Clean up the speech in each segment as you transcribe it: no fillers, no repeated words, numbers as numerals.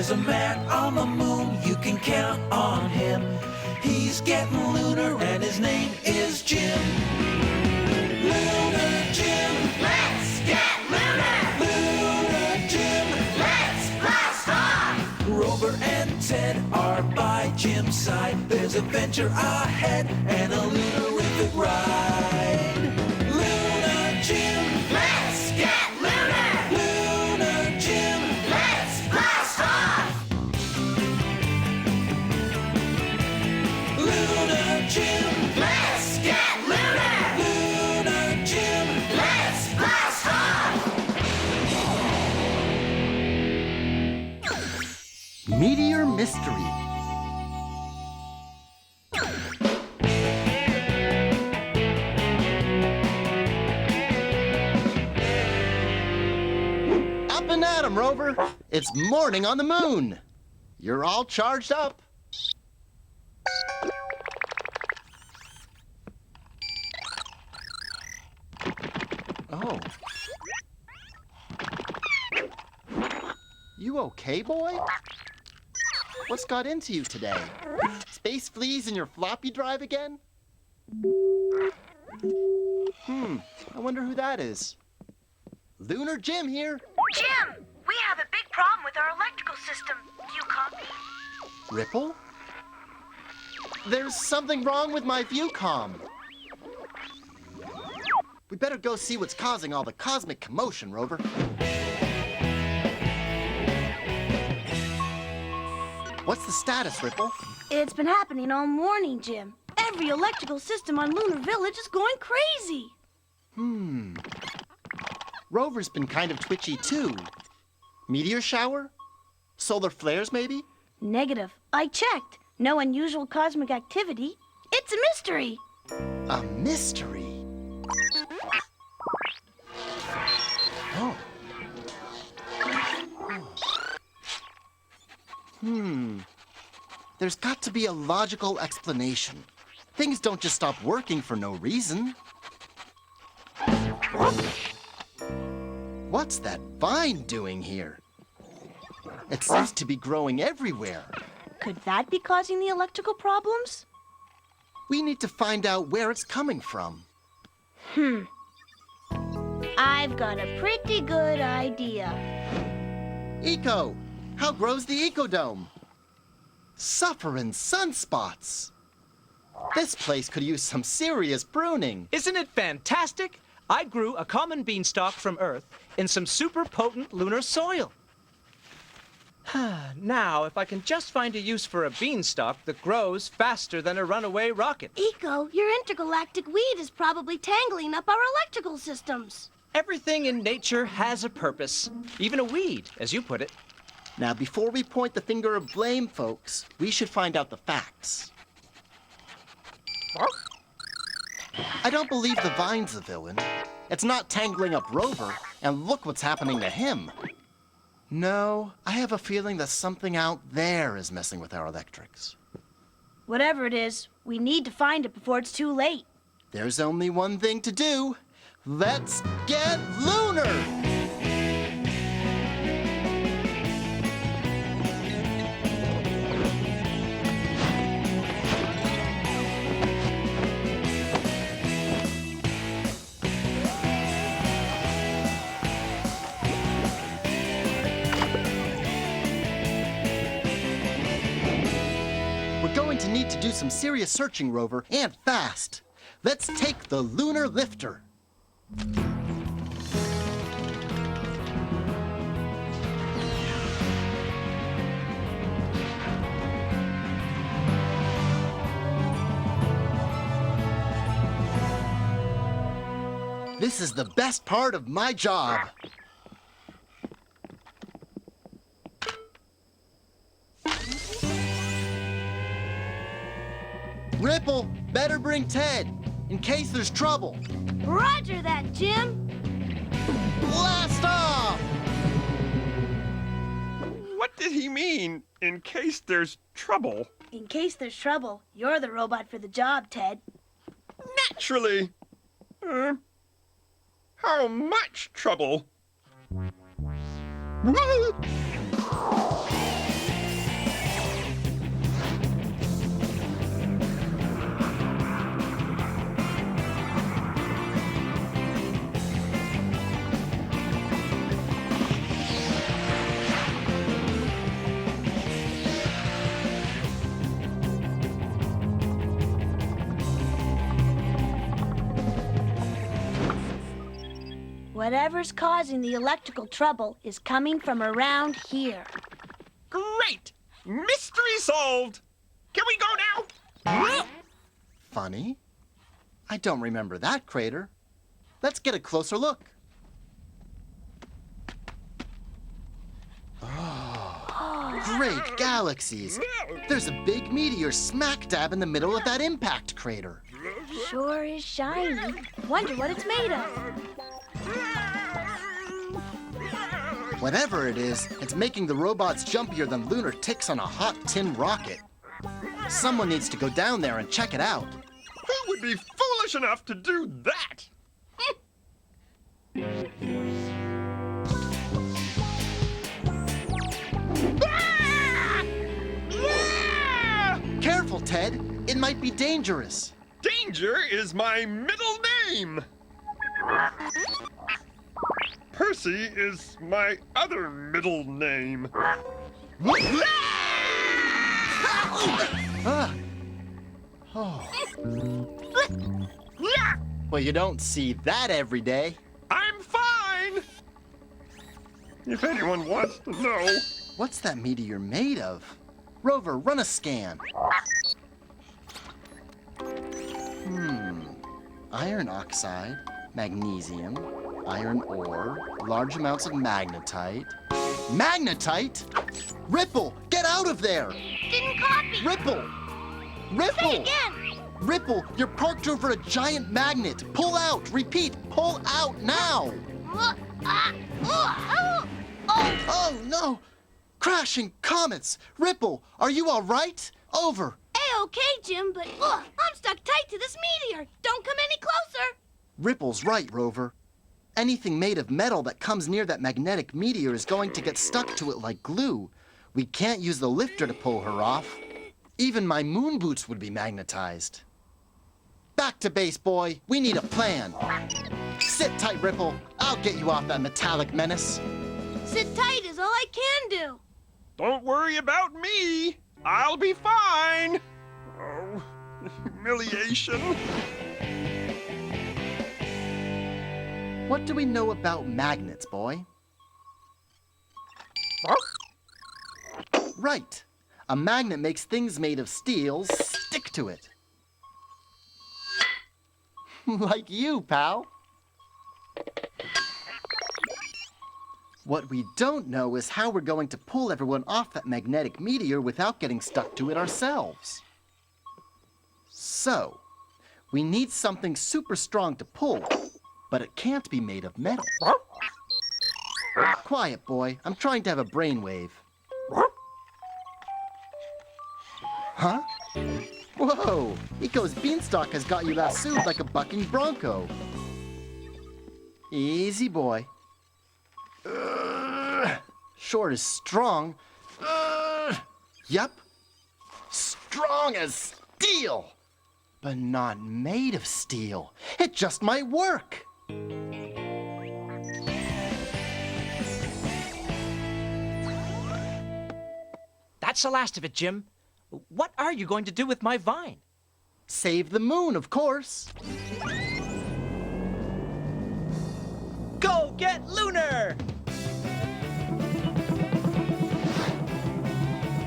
There's a man on the moon, you can count on him. He's getting lunar and his name is Jim. Lunar Jim, Let's get lunar! Lunar Jim. Let's blast off! Rover and Ted are by Jim's side. There's adventure ahead and a lunarific ride. Lunar Jim, Let's get lunar! Lunar Jim. Let's blast off! Lunar Jim, Let's get lunar! Lunar Jim. Let's blast off! Meteor Mystery. Up and at 'em, Rover. It's morning on the moon. You're all charged up. Oh. You okay, boy? What's got into you today? Space fleas in your floppy drive again? I wonder who that is. Lunar Jim here. Jim, we have a big problem with our electrical system. Do you copy? Ripple? There's something wrong with my ViewCom. We better go see what's causing all the cosmic commotion, Rover. What's the status, Ripple? It's been happening all morning, Jim. Every electrical system on Lunar Village is going crazy. Rover's been kind of twitchy, too. Meteor shower? Solar flares, maybe? Negative. I checked. No unusual cosmic activity. It's a mystery. A mystery? Oh. There's got to be a logical explanation. Things don't just stop working for no reason. What's that vine doing here? It seems to be growing everywhere. Could that be causing the electrical problems? We need to find out where it's coming from. I've got a pretty good idea. Eco! How grows the ecodome? Suffering sunspots. This place could use some serious pruning. Isn't it fantastic? I grew a common beanstalk from Earth in some super potent lunar soil. Now, if I can just find a use for a beanstalk that grows faster than a runaway rocket. Eco, your intergalactic weed is probably tangling up our electrical systems. Everything in nature has a purpose, even a weed, as you put it. Now, before we point the finger of blame, folks, we should find out the facts. I don't believe the vine's the villain. It's not tangling up Rover, and look what's happening to him. No, I have a feeling that something out there is messing with our electrics. Whatever it is, we need to find it before it's too late. There's only one thing to do. Let's get lunar! We're going to need to do some serious searching, Rover, and fast. Let's take the lunar lifter. This is the best part of my job. Ripple, better bring Ted, in case there's trouble. Roger that, Jim. Blast off! What did he mean, in case there's trouble? In case there's trouble, you're the robot for the job, Ted. Naturally. How much trouble? Whatever's causing the electrical trouble is coming from around here. Great! Mystery solved! Can we go now? Funny. I don't remember that crater. Let's get a closer look. Oh, great galaxies! There's a big meteor smack dab in the middle of that impact crater. Sure is shiny. Wonder what it's made of. Whatever it is, it's making the robots jumpier than lunar ticks on a hot tin rocket. Someone needs to go down there and check it out. Who would be foolish enough to do that? Careful, Ted. It might be dangerous. Danger is my middle name. Percy is my other middle name. Ah. Oh. Well, you don't see that every day. I'm fine. If anyone wants to know. What's that meteor made of? Rover, run a scan. Iron oxide, magnesium, iron ore, large amounts of magnetite. Magnetite? Ripple, get out of there! Didn't copy. Ripple! Ripple! Say again. Ripple, you're parked over a giant magnet. Pull out. Repeat, pull out now. Oh, no. Crashing comets. Ripple, are you all right? Over. A-okay, Jim, but I'm stuck tight to this meteor. Don't come any closer. Ripple's right, Rover. Anything made of metal that comes near that magnetic meteor is going to get stuck to it like glue. We can't use the lifter to pull her off. Even my moon boots would be magnetized. Back to base, boy. We need a plan. Sit tight, Ripple. I'll get you off that metallic menace. Sit tight is all I can do. Don't worry about me. I'll be fine. Oh, humiliation. What do we know about magnets, boy? Right. A magnet makes things made of steel stick to it. Like you, pal. What we don't know is how we're going to pull everyone off that magnetic meteor without getting stuck to it ourselves. So, we need something super strong to pull, but it can't be made of metal. Quiet, boy. I'm trying to have a brainwave. Huh? Whoa! Eco's beanstalk has got you lassoed like a bucking bronco. Easy, boy. Short is strong. Yep. Strong as steel. But not made of steel. It just might work. That's the last of it, Jim. What are you going to do with my vine? Save the moon, of course. Go get Lunar!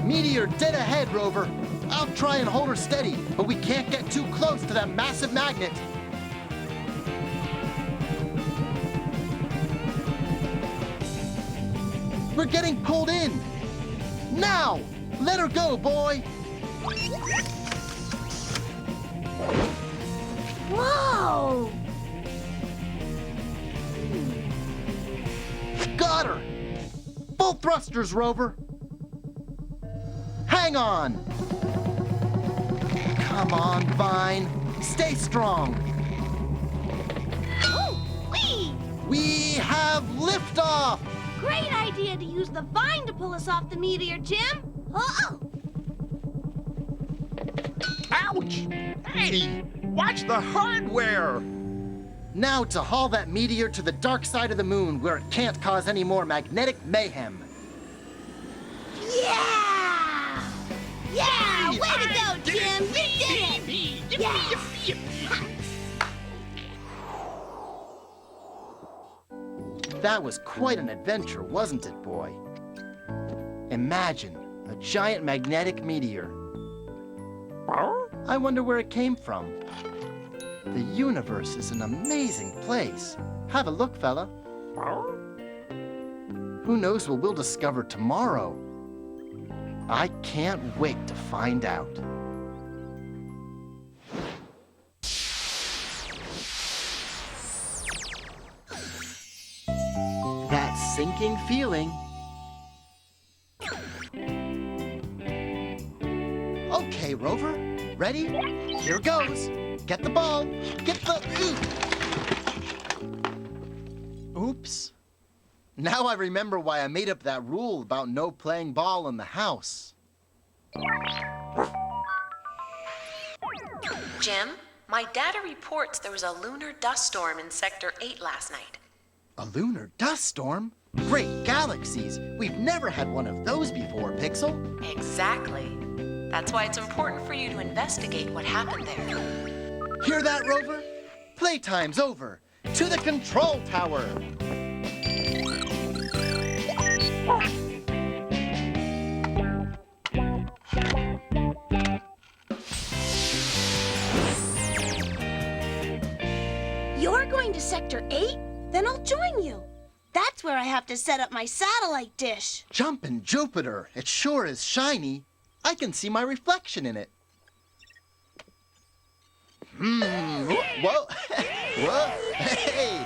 Meteor dead ahead, Rover. I'll try and hold her steady, but we can't get too close to that massive magnet. We're getting pulled in. Now! Let her go, boy! Whoa! Got her! Full thrusters, Rover! Hang on! Come on, Vine. Stay strong. Ooh, whee! We have liftoff! Great idea to use the vine to pull us off the meteor, Jim. Oh! Ouch! Hey, watch the hardware! Now to haul that meteor to the dark side of the moon where it can't cause any more magnetic mayhem. Yeah! Yeah! Way to go, Jim! You did it! Yeah! That was quite an adventure, wasn't it, boy? Imagine a giant magnetic meteor. I wonder where it came from. The universe is an amazing place. Have a look, fella. Who knows what we'll discover tomorrow? I can't wait to find out. That sinking feeling. Okay, Rover. Ready? Here goes. Get the ball. Get the... Oops. Now I remember why I made up that rule about no playing ball in the house. Jim, my data reports there was a lunar dust storm in Sector 8 last night. A lunar dust storm? Great galaxies! We've never had one of those before, Pixel. Exactly. That's why it's important for you to investigate what happened there. Hear that, Rover? Playtime's over. To the control tower! You're going to Sector 8? Then I'll join you. That's where I have to set up my satellite dish. Jumpin' Jupiter, it sure is shiny. I can see my reflection in it. Whoa, whoa, hey!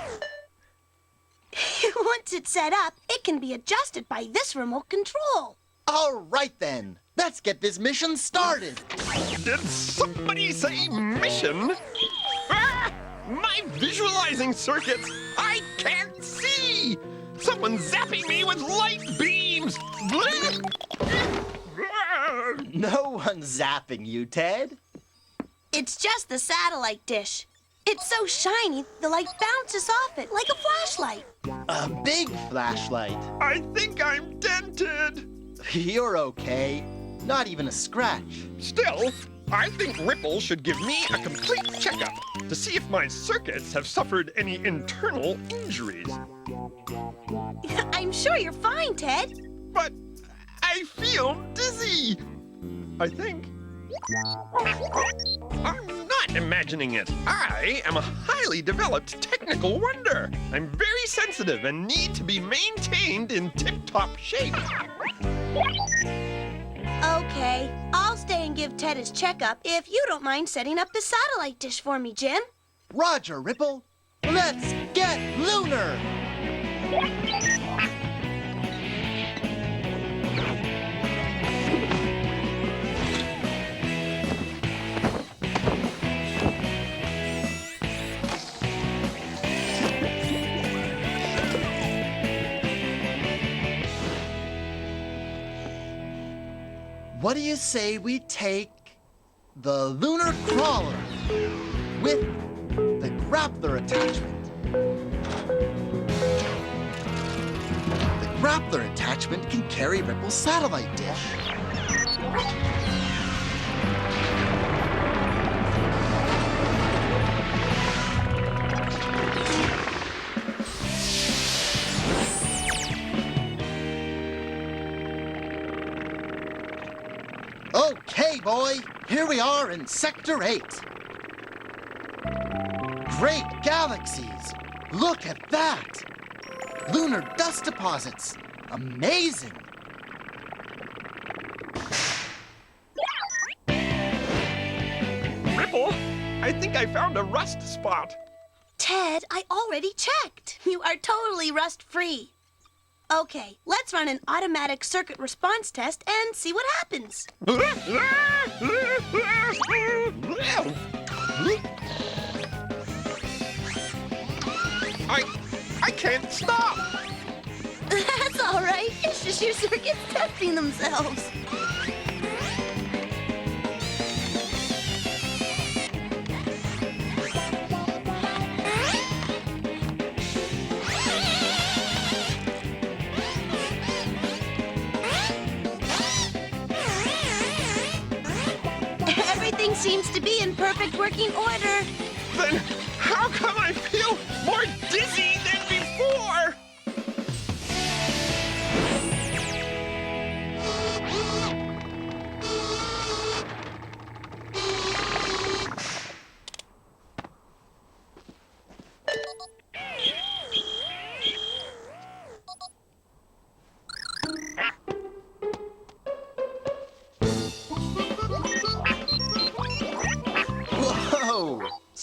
Once it's set up, it can be adjusted by this remote control. All right then, let's get this mission started. Did somebody say mission? Ah! My visualizing circuits! I can't see! Someone's zapping me with light beams! No one's zapping you, Ted. It's just the satellite dish. It's so shiny, the light bounces off it like a flashlight. A big flashlight. I think I'm dented! You're okay. Not even a scratch. Still, I think Ripple should give me a complete checkup to see if my circuits have suffered any internal injuries. I'm sure you're fine, Ted. But I feel dizzy. I think. I'm not imagining it. I am a highly developed technical wonder. I'm very sensitive and need to be maintained in tip-top shape. Okay, I'll stay and give Ted his checkup if you don't mind setting up the satellite dish for me, Jim. Roger, Ripple. Let's get lunar! What do you say we take the lunar crawler with the grappler attachment? The grappler attachment can carry Ripple's satellite dish. Okay, boy, here we are in Sector 8. Great galaxies! Look at that! Lunar dust deposits! Amazing! Ripple, I think I found a rust spot. Ted, I already checked. You are totally rust-free. Okay, let's run an automatic circuit response test and see what happens. I can't stop. That's all right. It's just your circuits testing themselves. Everything seems to be in perfect working order. Then how come I feel more dizzy than before?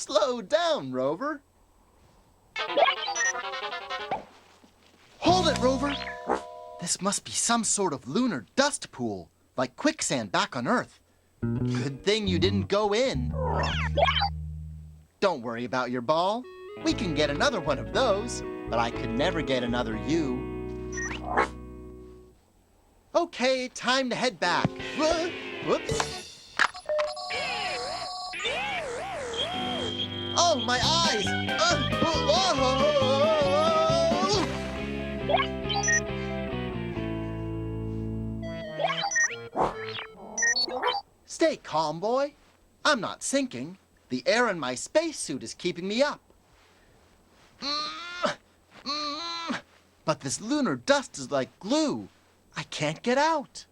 Slow down, Rover. Hold it, Rover. This must be some sort of lunar dust pool, like quicksand back on Earth. Good thing you didn't go in. Don't worry about your ball. We can get another one of those, but I could never get another you. Okay, time to head back. Whoops. Oh, my eyes! Stay calm, boy. I'm not sinking. The air in my spacesuit is keeping me up. But this lunar dust is like glue. I can't get out.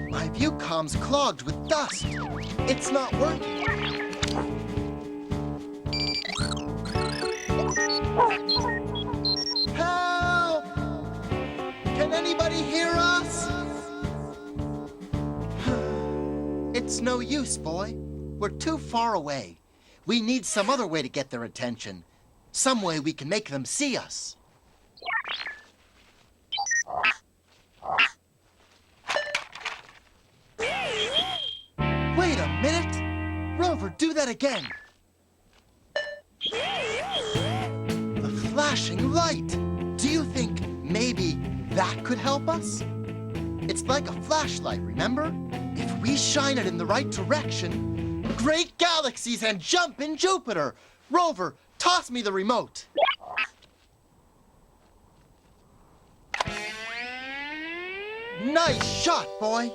My viewcom's clogged with dust. It's not working. Help! Can anybody hear us? It's no use, boy. We're too far away. We need some other way to get their attention. Some way we can make them see us. Wait a minute! Rover, do that again! The flashing light! Do you think maybe that could help us? It's like a flashlight, remember? If we shine it in the right direction, great galaxies and jump in Jupiter! Rover, toss me the remote. Nice shot, boy.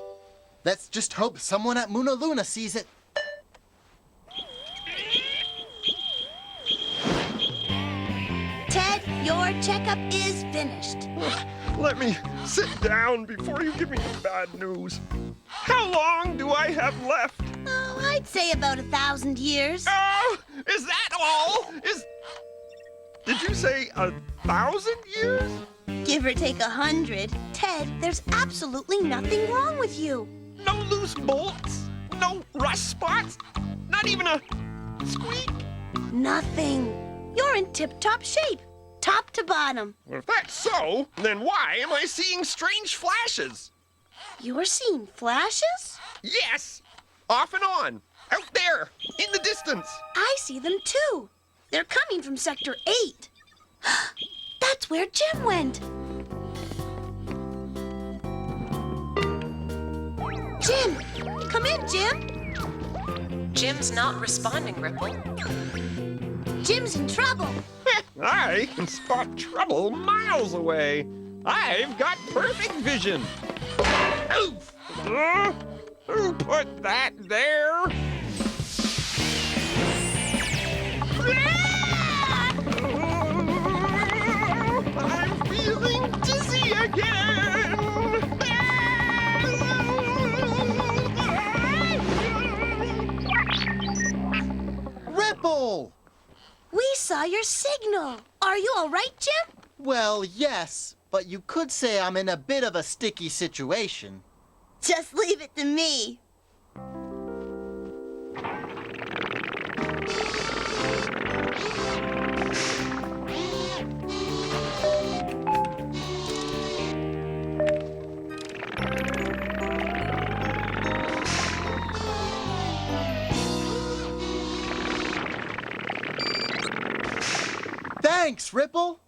Let's just hope someone at Muna Luna sees it. Ted, your checkup is finished. Let me sit down before you give me the bad news. How long do I have left? Oh, I'd say about 1,000 years. Oh, is that all? Did you say 1,000 years? Give or take 100. Ted, there's absolutely nothing wrong with you. No loose bolts? No rust spots? Not even a squeak? Nothing. You're in tip-top shape, top to bottom. If that's so, then why am I seeing strange flashes? You're seeing flashes? Yes, off and on, out there, in the distance. I see them too. They're coming from Sector 8. That's where Jim went. Jim! Come in, Jim! Jim's not responding, Ripple. Jim's in trouble. I can spot trouble miles away. I've got perfect vision. Oof! Who put that there? I'm feeling dizzy again. Ripple! We saw your signal. Are you all right, Jim? Well, yes, but you could say I'm in a bit of a sticky situation. Just leave it to me. Thanks, Ripple!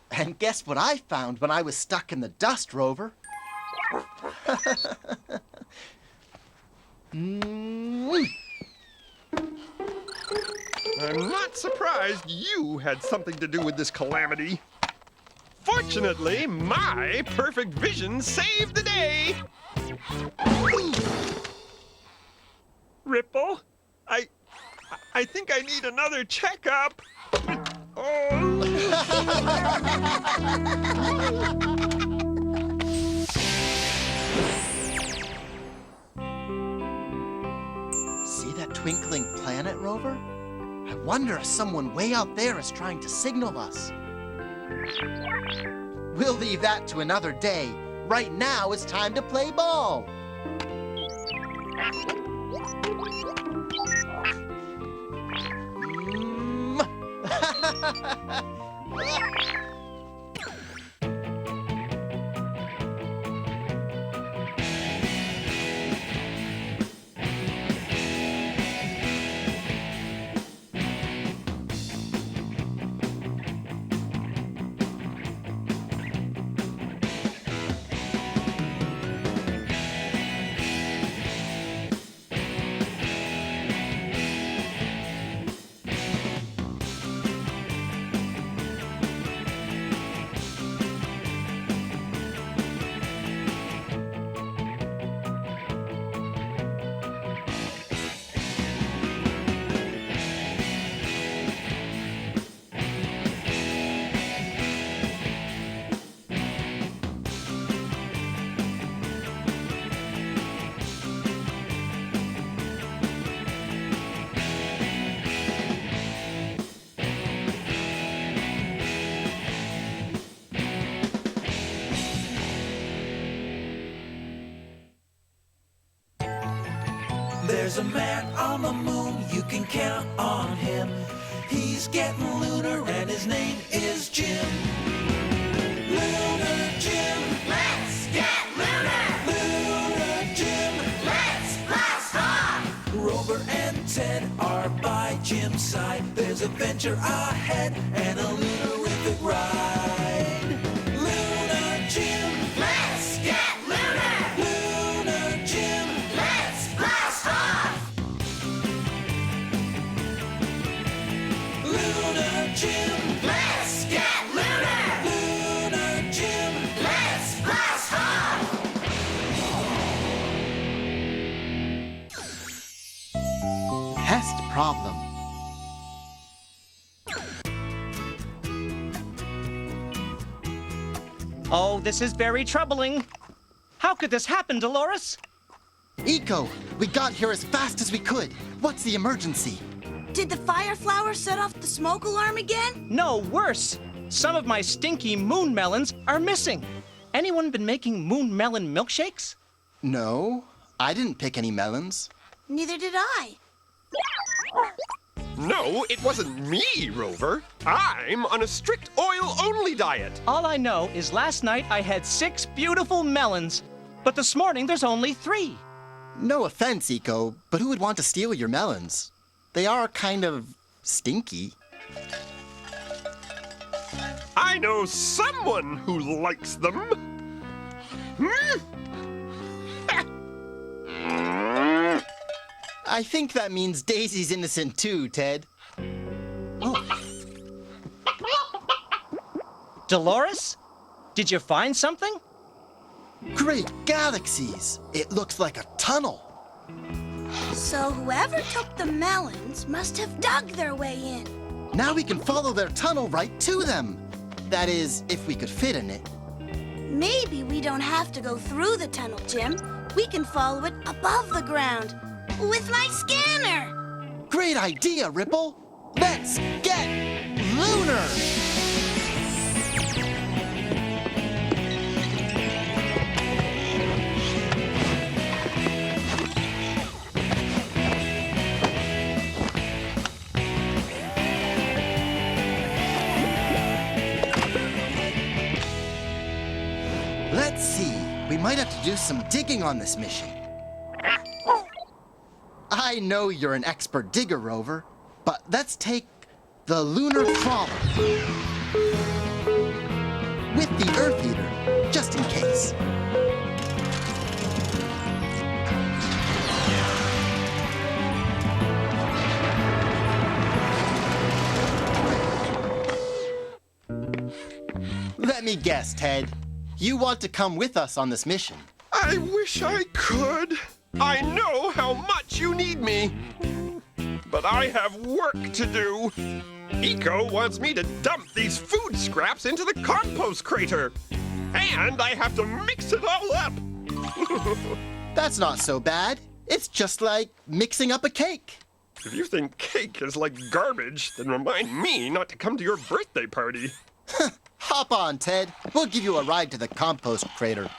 And guess what I found when I was stuck in the dust, Rover? I'm not surprised you had something to do with this calamity. Fortunately, my perfect vision saved the day. Ripple, I think I need another checkup. Oh. See that twinkling planet, Rover? I wonder if someone way out there is trying to signal us. We'll leave that to another day. Right now, it's time to play ball. There's a man on the moon, you can count on him. He's getting lunar and his name is Jim. Lunar Jim. Let's get lunar! Lunar Jim. Let's blast off! Rover and Ted are by Jim's side. There's adventure ahead and a lunarific ride. Lunar Jim. Let's get lunar! Lunar Jim. Let's blast off! Lunar Jim. Let's get lunar! Lunar Jim. Let's blast off! Pest problem. Oh, this is very troubling. How could this happen, Dolores? Eco, we got here as fast as we could. What's the emergency? Did the fire flower set off the smoke alarm again? No, worse. Some of my stinky moon melons are missing. Anyone been making moon melon milkshakes? No, I didn't pick any melons. Neither did I. No, it wasn't me, Rover. I'm on a strict oil-only diet. All I know is last night I had 6 beautiful melons, but this morning there's only 3. No offense, Eco, but who would want to steal your melons? They are kind of stinky. I know someone who likes them. I think that means Daisy's innocent too, Ted. Dolores? Did you find something? Great galaxies! It looks like a tunnel. So whoever took the melons must have dug their way in. Now we can follow their tunnel right to them. That is, if we could fit in it. Maybe we don't have to go through the tunnel, Jim. We can follow it above the ground with my scanner. Great idea, Ripple! Let's get lunar! Let's see. We might have to do some digging on this mission. I know you're an expert digger, Rover, but let's take the lunar crawler with the Earth Eater, just in case. Let me guess, Ted. You want to come with us on this mission. I wish I could. I know how much you need me. But I have work to do. Eco wants me to dump these food scraps into the compost crater. And I have to mix it all up. That's not so bad. It's just like mixing up a cake. If you think cake is like garbage, then remind me not to come to your birthday party. Hop on, Ted. We'll give you a ride to the compost crater.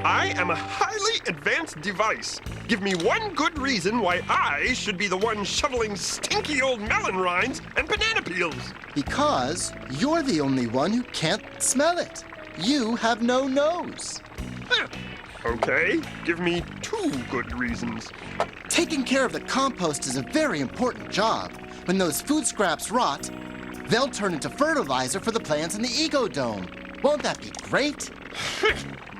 I am a highly advanced device. Give me one good reason why I should be the one shoveling stinky old melon rinds and banana peels. Because you're the only one who can't smell it. You have no nose. Huh. Okay, give me 2 good reasons. Taking care of the compost is a very important job. When those food scraps rot, they'll turn into fertilizer for the plants in the ecodome. Won't that be great?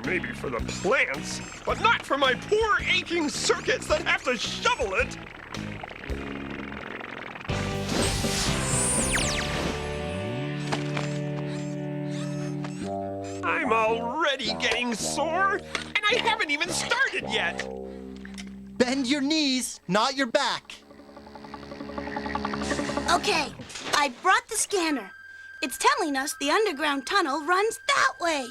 Maybe for the plants, but not for my poor aching circuits that have to shovel it. I'm already getting sore, and I haven't even started yet. Bend your knees, not your back. Okay, I brought the scanner. It's telling us the underground tunnel runs that way.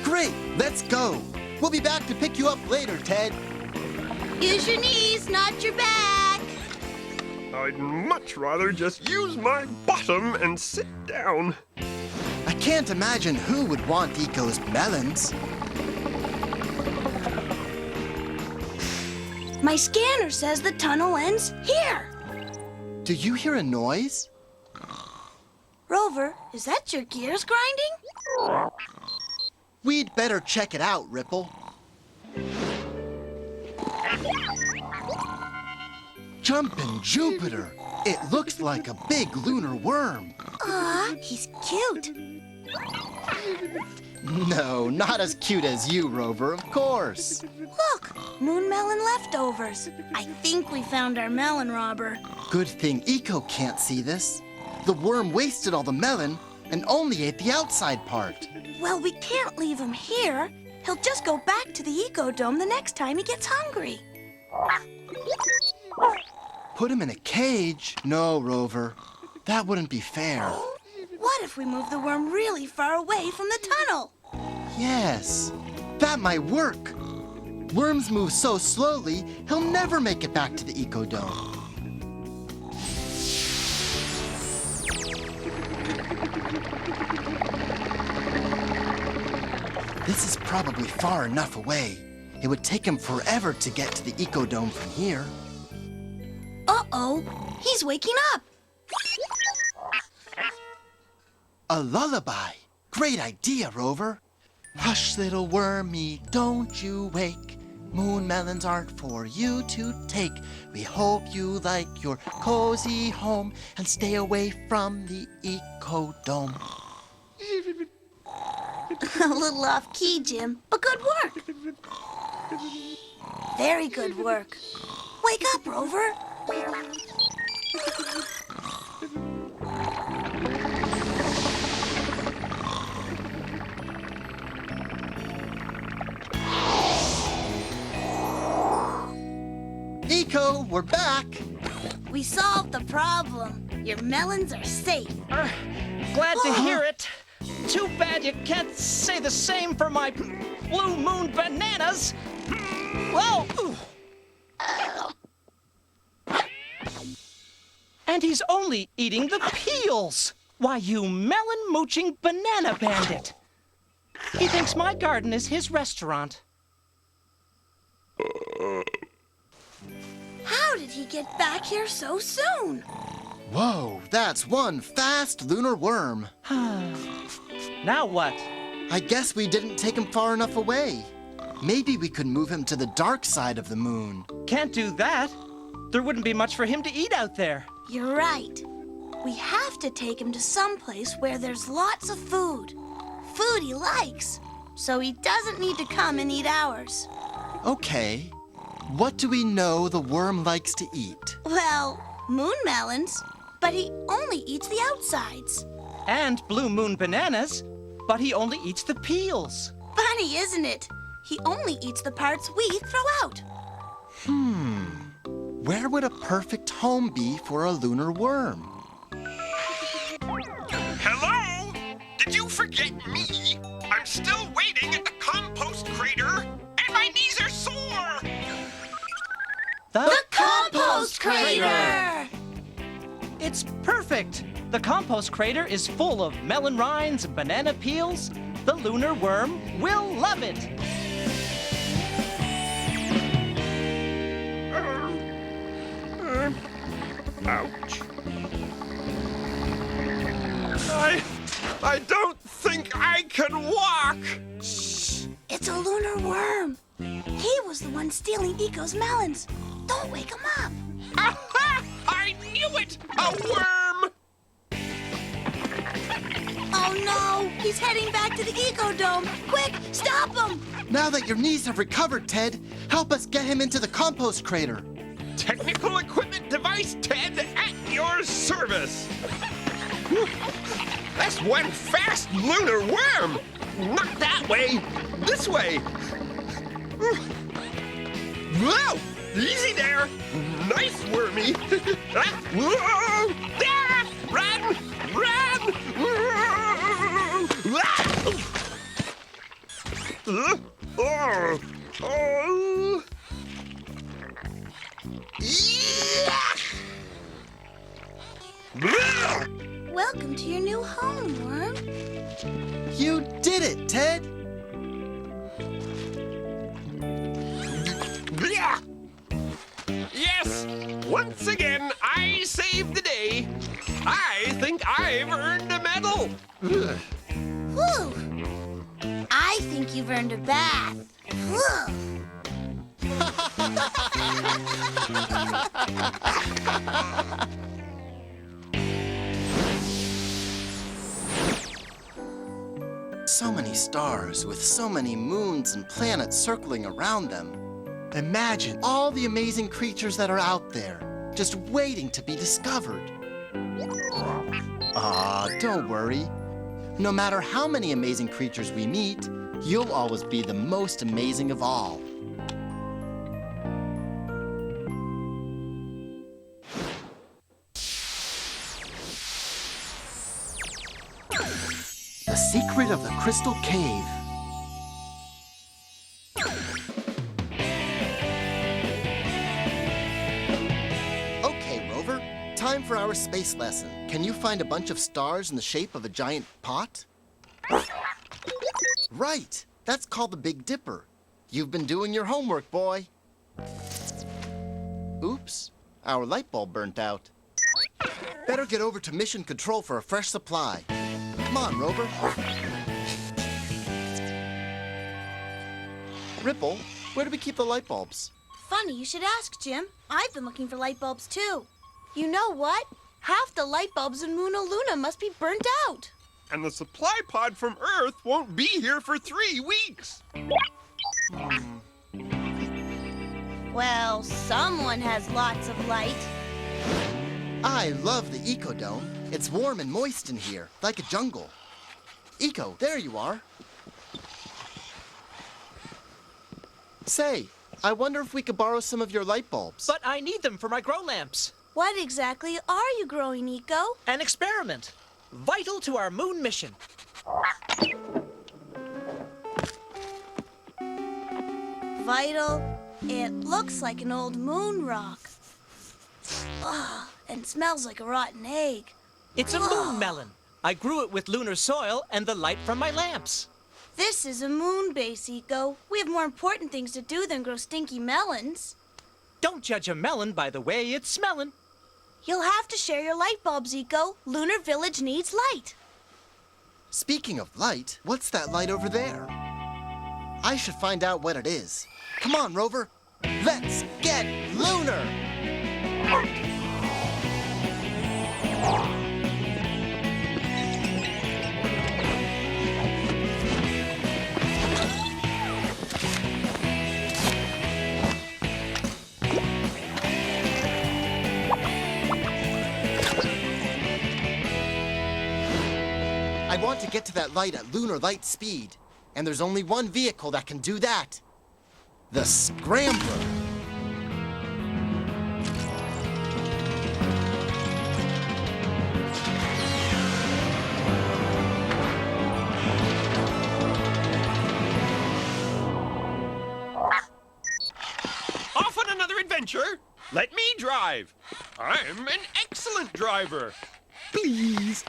Great, let's go. We'll be back to pick you up later, Ted. Use your knees, not your back. I'd much rather just use my bottom and sit down. I can't imagine who would want Eco's melons. My scanner says the tunnel ends here. Do you hear a noise? Rover, is that your gears grinding? We'd better check it out, Ripple. Jumpin' Jupiter! It looks like a big lunar worm. Aw, he's cute. No, not as cute as you, Rover, of course. Look, moon melon leftovers. I think we found our melon robber. Good thing Eco can't see this. The worm wasted all the melon and only ate the outside part. Well, we can't leave him here. He'll just go back to the ecodome the next time he gets hungry. Put him in a cage? No, Rover. That wouldn't be fair. What if we move the worm really far away from the tunnel? Yes, that might work. Worms move so slowly, he'll never make it back to the ecodome. This is probably far enough away. It would take him forever to get to the ecodome from here. Uh-oh, he's waking up. A lullaby. Great idea, Rover. Hush, little wormy, don't you wake. Moon melons aren't for you to take. We hope you like your cozy home and stay away from the ecodome. A little off-key, Jim, but good work. Very good work. Wake up, Rover. Eco, we're back. We solved the problem. Your melons are safe. Glad to hear it. Too bad you can't say the same for my blue moon bananas. Whoa! And he's only eating the peels. Why, you melon-mooching banana bandit. He thinks my garden is his restaurant. How did he get back here so soon? Whoa, that's one fast lunar worm. Now what? I guess we didn't take him far enough away. Maybe we could move him to the dark side of the moon. Can't do that. There wouldn't be much for him to eat out there. You're right. We have to take him to some place where there's lots of food. Food he likes, so he doesn't need to come and eat ours. Okay. What do we know the worm likes to eat? Well, moon melons, but he only eats the outsides. And blue moon bananas, but he only eats the peels. Funny, isn't it? He only eats the parts we throw out. Where would a perfect home be for a lunar worm? Hello? Did you forget me? I'm still waiting at the compost crater, and my knees are sore. The Compost crater! It's perfect. The compost crater is full of melon rinds and banana peels. The lunar worm will love it. Ouch. I don't think I can walk. It's a lunar worm. He was the one stealing Eco's melons. Don't wake him up. Aha! I knew it! A worm! Oh no! He's heading back to the Eco-Dome. Quick, stop him! Now that your knees have recovered, Ted, help us get him into the compost crater. Technical equipment device, Ted, at your service. That's one fast lunar worm. Not that way. This way. Whoa! Easy there. Nice wormy. Whoa! Ah! Run! Run! Oh! Oh! Yeah! Welcome to your new home, worm. You did it, Ted. Yes! Once again, I saved the day. I think I've earned a medal. Whew. I think you've earned a bath. Whew. So many stars with so many moons and planets circling around them. Imagine all the amazing creatures that are out there, just waiting to be discovered. Don't worry. No matter how many amazing creatures we meet, you'll always be the most amazing of all. The secret of the Crystal Cave. Okay, Rover, time for our space lesson. Can you find a bunch of stars in the shape of a giant pot? Right, that's called the Big Dipper. You've been doing your homework, boy. Oops, our light bulb burnt out. Better get over to Mission Control for a fresh supply. Come on, Rover. Ripple, where do we keep the light bulbs? Funny you should ask, Jim. I've been looking for light bulbs, too. You know what? Half the light bulbs in Luna Luna must be burnt out. And the supply pod from Earth won't be here for 3 weeks. Well, someone has lots of light. I love the Eco-Dome. It's warm and moist in here, like a jungle. Eco, there you are. Say, I wonder if we could borrow some of your light bulbs. But I need them for my grow lamps. What exactly are you growing, Eco? An experiment. Vital to our moon mission. Vital? It looks like an old moon rock. Ugh, and smells like a rotten egg. It's a moon melon. I grew it with lunar soil and the light from my lamps. This is a moon base, Eco. We have more important things to do than grow stinky melons. Don't judge a melon by the way it's smelling. You'll have to share your light bulbs, Eco. Lunar Village needs light. Speaking of light, what's that light over there? I should find out what it is. Come on, Rover. Let's get lunar! I want to get to that light at lunar light speed, and there's only one vehicle that can do that. The Scrambler. Off on another adventure? Let me drive. I'm an excellent driver. Please.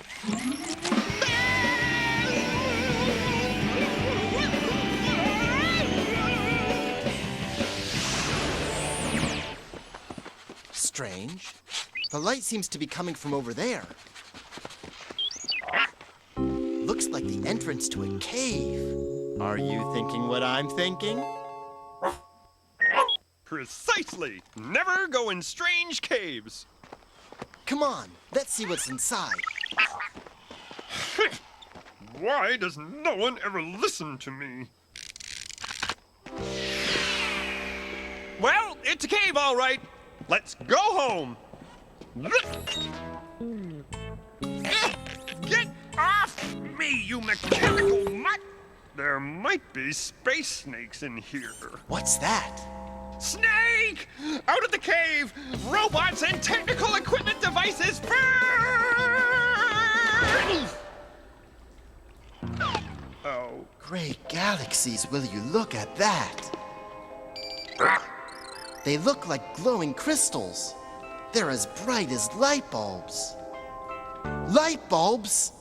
Strange. The light seems to be coming from over there. Looks like the entrance to a cave. Are you thinking what I'm thinking? Precisely. Never go in strange caves. Come on, let's see what's inside. Why does no one ever listen to me? Well, it's a cave, all right. Let's go home. Get off me, you mechanical mutt! There might be space snakes in here. What's that? Snake! Out of the cave! Robots and technical equipment devices burn! Oh. Great galaxies, will you look at that? They look like glowing crystals. They're as bright as light bulbs. Light bulbs?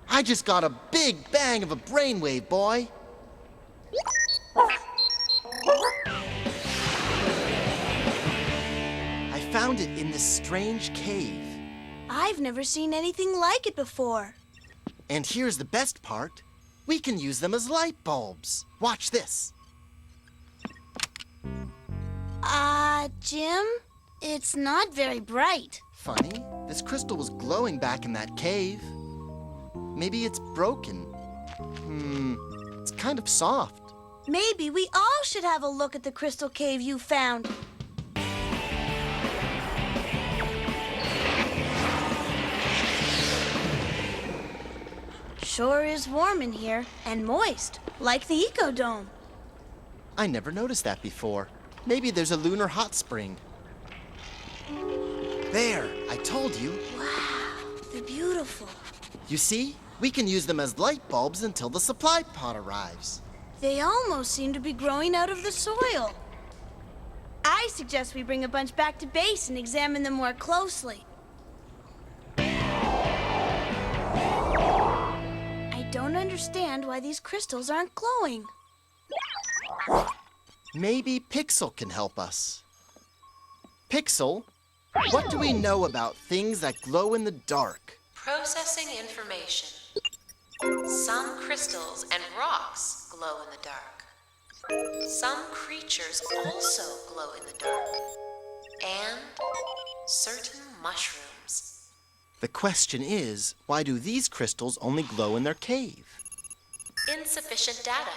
I just got a big bang of a brainwave, boy. I found it in this strange cave. I've never seen anything like it before. And here's the best part. We can use them as light bulbs. Watch this. Jim, it's not very bright. Funny, this crystal was glowing back in that cave. Maybe it's broken. It's kind of soft. Maybe we all should have a look at the crystal cave you found. Sure is warm in here and moist, like the Ecodome. I never noticed that before. Maybe there's a lunar hot spring. There, I told you. Wow, they're beautiful. You see, we can use them as light bulbs until the supply pod arrives. They almost seem to be growing out of the soil. I suggest we bring a bunch back to base and examine them more closely. I don't understand why these crystals aren't glowing. Maybe Pixel can help us. Pixel, what do we know about things that glow in the dark? Processing information. Some crystals and rocks glow in the dark. Some creatures also glow in the dark. And certain mushrooms. The question is, why do these crystals only glow in their cave? Insufficient data.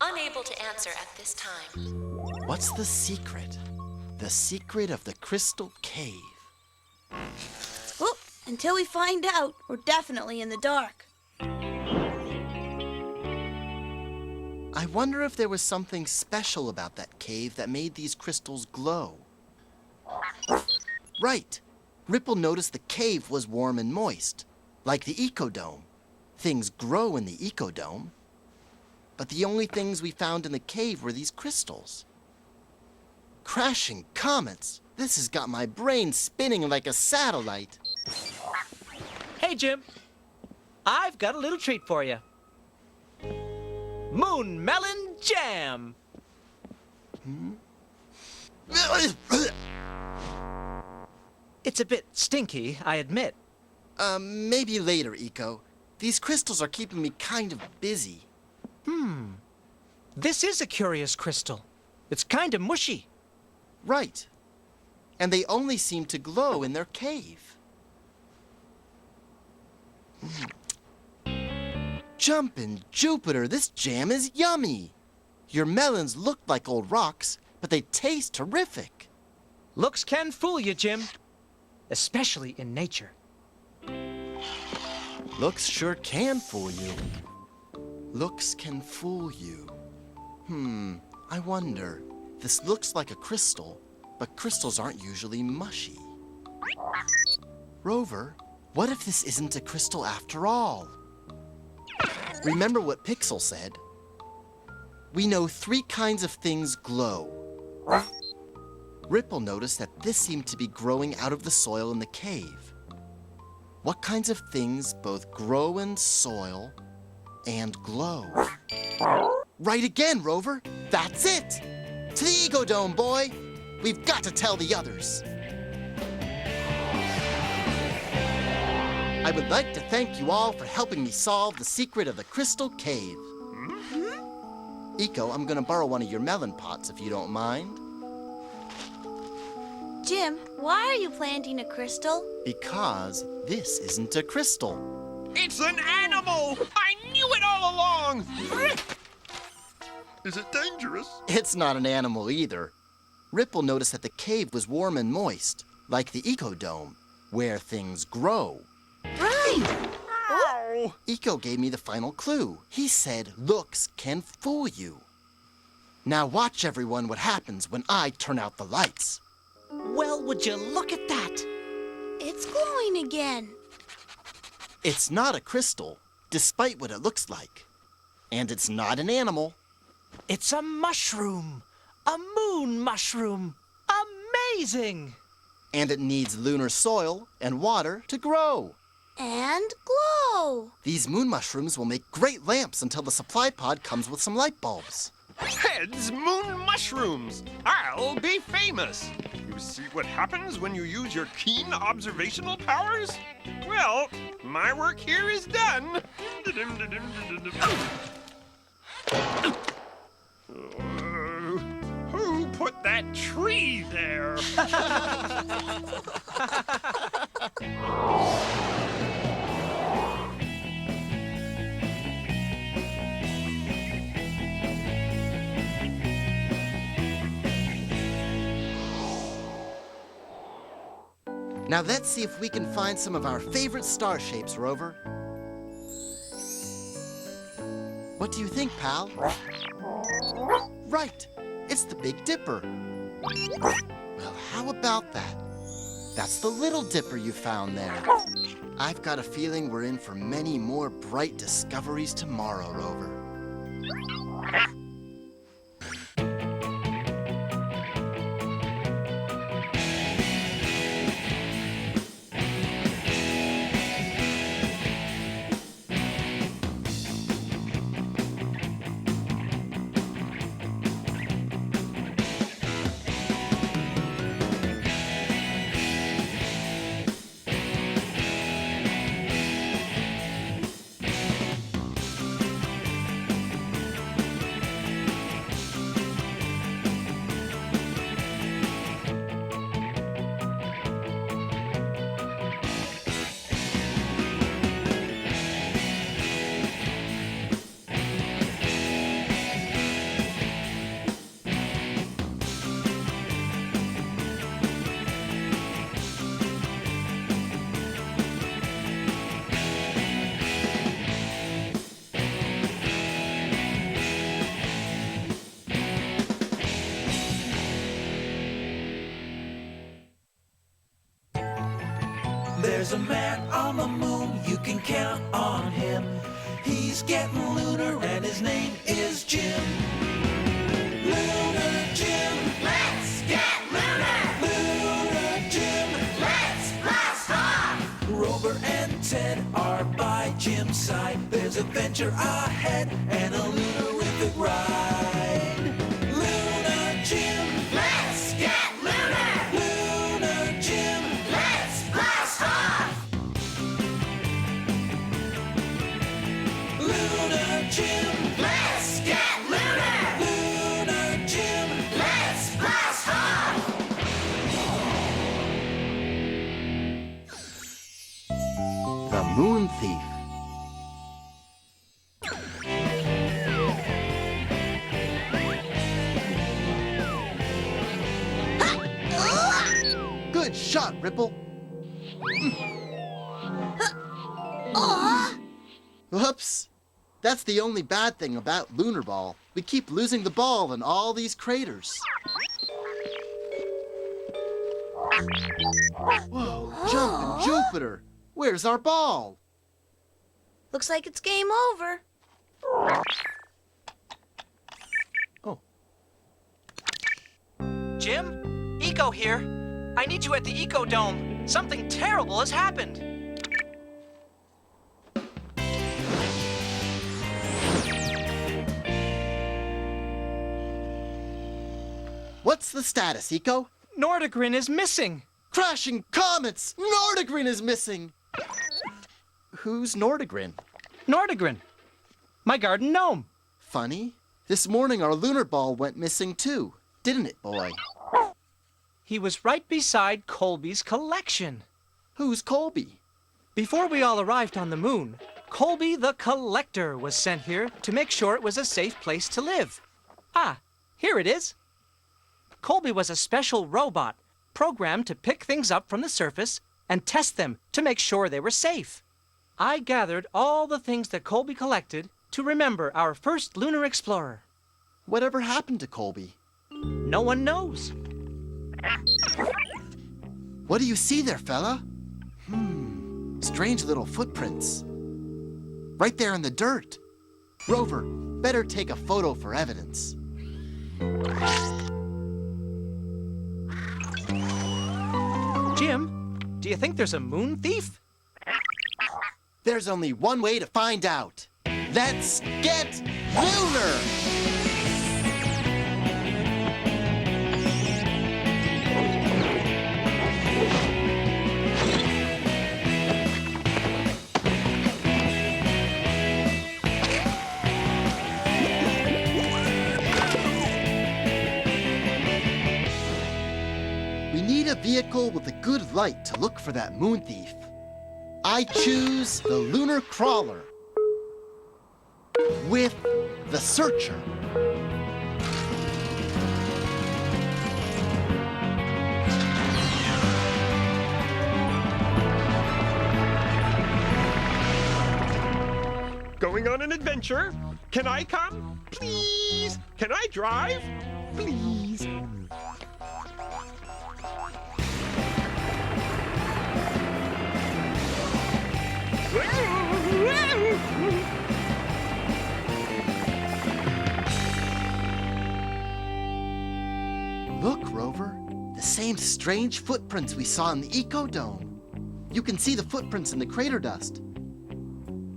Unable to answer at this time. What's the secret? The secret of the crystal cave. Well, until we find out, we're definitely in the dark. I wonder if there was something special about that cave that made these crystals glow. Right. Ripple noticed the cave was warm and moist, like the Ecodome. Things grow in the Ecodome. But the only things we found in the cave were these crystals. Crashing comets. This has got my brain spinning like a satellite. Hey, Jim. I've got a little treat for you. Moon melon jam. It's a bit stinky, I admit. Maybe later, Eco. These crystals are keeping me kind of busy. This is a curious crystal. It's kind of mushy. Right. And they only seem to glow in their cave. Jumpin' Jupiter, this jam is yummy. Your melons look like old rocks, but they taste terrific. Looks can fool you, Jim. Especially in nature. Looks sure can fool you. Looks can fool you. I wonder. This looks like a crystal, but crystals aren't usually mushy. Rover, what if this isn't a crystal after all? Remember what Pixel said? We know 3 kinds of things glow. Ripple noticed that this seemed to be growing out of the soil in the cave. What kinds of things both grow in soil and glow? Right again, Rover. That's it. To the Ecodome, boy. We've got to tell the others. I would like to thank you all for helping me solve the secret of the Crystal Cave. Eco, I'm gonna borrow one of your melon pots if you don't mind. Jim, why are you planting a crystal? Because this isn't a crystal. It's an animal! I knew it all along! Is it dangerous? It's not an animal either. Ripple noticed that the cave was warm and moist, like the Eco-Dome, where things grow. Right! Oh! Eco gave me the final clue. He said looks can fool you. Now watch, everyone, what happens when I turn out the lights. Well, would you look at that? It's glowing again. It's not a crystal, despite what it looks like. And it's not an animal. It's a mushroom. A moon mushroom. Amazing! And it needs lunar soil and water to grow. And glow. These moon mushrooms will make great lamps until the supply pod comes with some light bulbs. Heads moon mushrooms! I'll be famous! You see what happens when you use your keen observational powers? Well, my work here is done. Who put that tree there? Now let's see if we can find some of our favorite star shapes, Rover. What do you think, pal? Right, it's the Big Dipper. Well, how about that? That's the Little Dipper you found there. I've got a feeling we're in for many more bright discoveries tomorrow, Rover. There's a man on the moon, you can count on him. He's getting lunar and his name is Jim. Lunar Jim. Let's get lunar! Lunar Jim. Let's blast off! Rover and Ted are by Jim's side. There's adventure ahead and a lunarific ride. Lunar Jim. Let's get lunar! Lunar Jim. Let's blast off! Lunar Jim. Let's get lunar! Lunar Jim. Let's blast off! The Moon Thief. Good shot, Ripple. Whoops. That's the only bad thing about Lunar Ball. We keep losing the ball in all these craters. Whoa, jumping Jupiter. Where's our ball? Looks like it's game over. Oh, Jim? Eco here. I need you at the Eco-Dome. Something terrible has happened. what's the status, Eco? Nordegren is missing. Crashing comets! Nordegren is missing! Who's Nordegren? Nordegren, my garden gnome. Funny. This morning our lunar ball went missing too, didn't it, boy? He was right beside Colby's collection. Who's Colby? Before we all arrived on the moon, Colby the Collector was sent here to make sure it was a safe place to live. Ah, here it is. Colby was a special robot programmed to pick things up from the surface and test them to make sure they were safe. I gathered all the things that Colby collected to remember our first lunar explorer. Whatever happened to Colby? No one knows. What do you see there, fella? Strange little footprints. Right there in the dirt. Rover, better take a photo for evidence. Jim, do you think there's a moon thief? There's only one way to find out. Let's get lunar! We need a vehicle with a good light to look for that moon thief. I choose the lunar crawler with the searcher. Going on an adventure? Can I come? Please? Can I drive? Please? Look, Rover, the same strange footprints we saw in the Ecodome. You can see the footprints in the crater dust.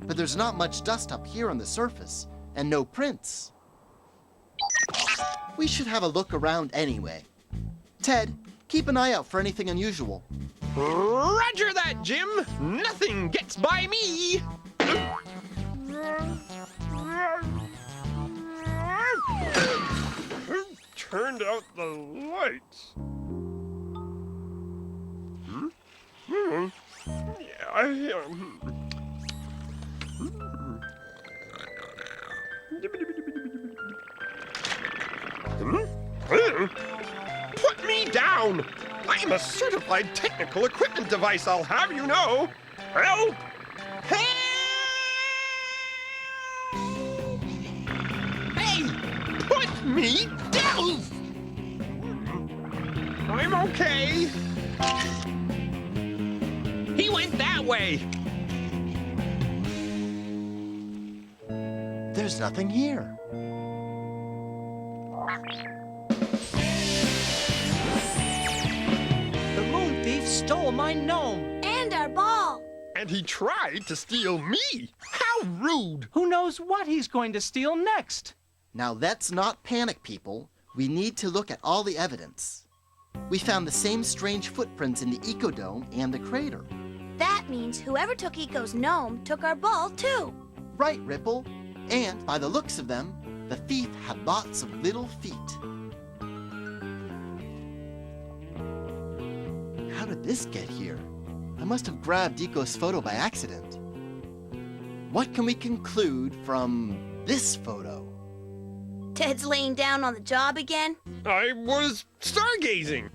But there's not much dust up here on the surface, and no prints. We should have a look around anyway. Ted, keep an eye out for anything unusual. Roger that, Jim! Nothing gets by me! Who turned out the lights? Put me down! I'm a certified technical equipment device, I'll have you know! Help! Help! Hey! Put me down! I'm okay. He went that way. There's nothing here. The moon thief stole my gnome. And our ball. And he tried to steal me. How rude! Who knows what he's going to steal next? Now let's not panic, people. We need to look at all the evidence. We found the same strange footprints in the Ecodome and the crater. That means whoever took Eco's gnome took our ball, too. Right, Ripple. And by the looks of them, the thief had lots of little feet. How did this get here? I must have grabbed Eco's photo by accident. What can we conclude from this photo? Ted's laying down on the job again. I was stargazing.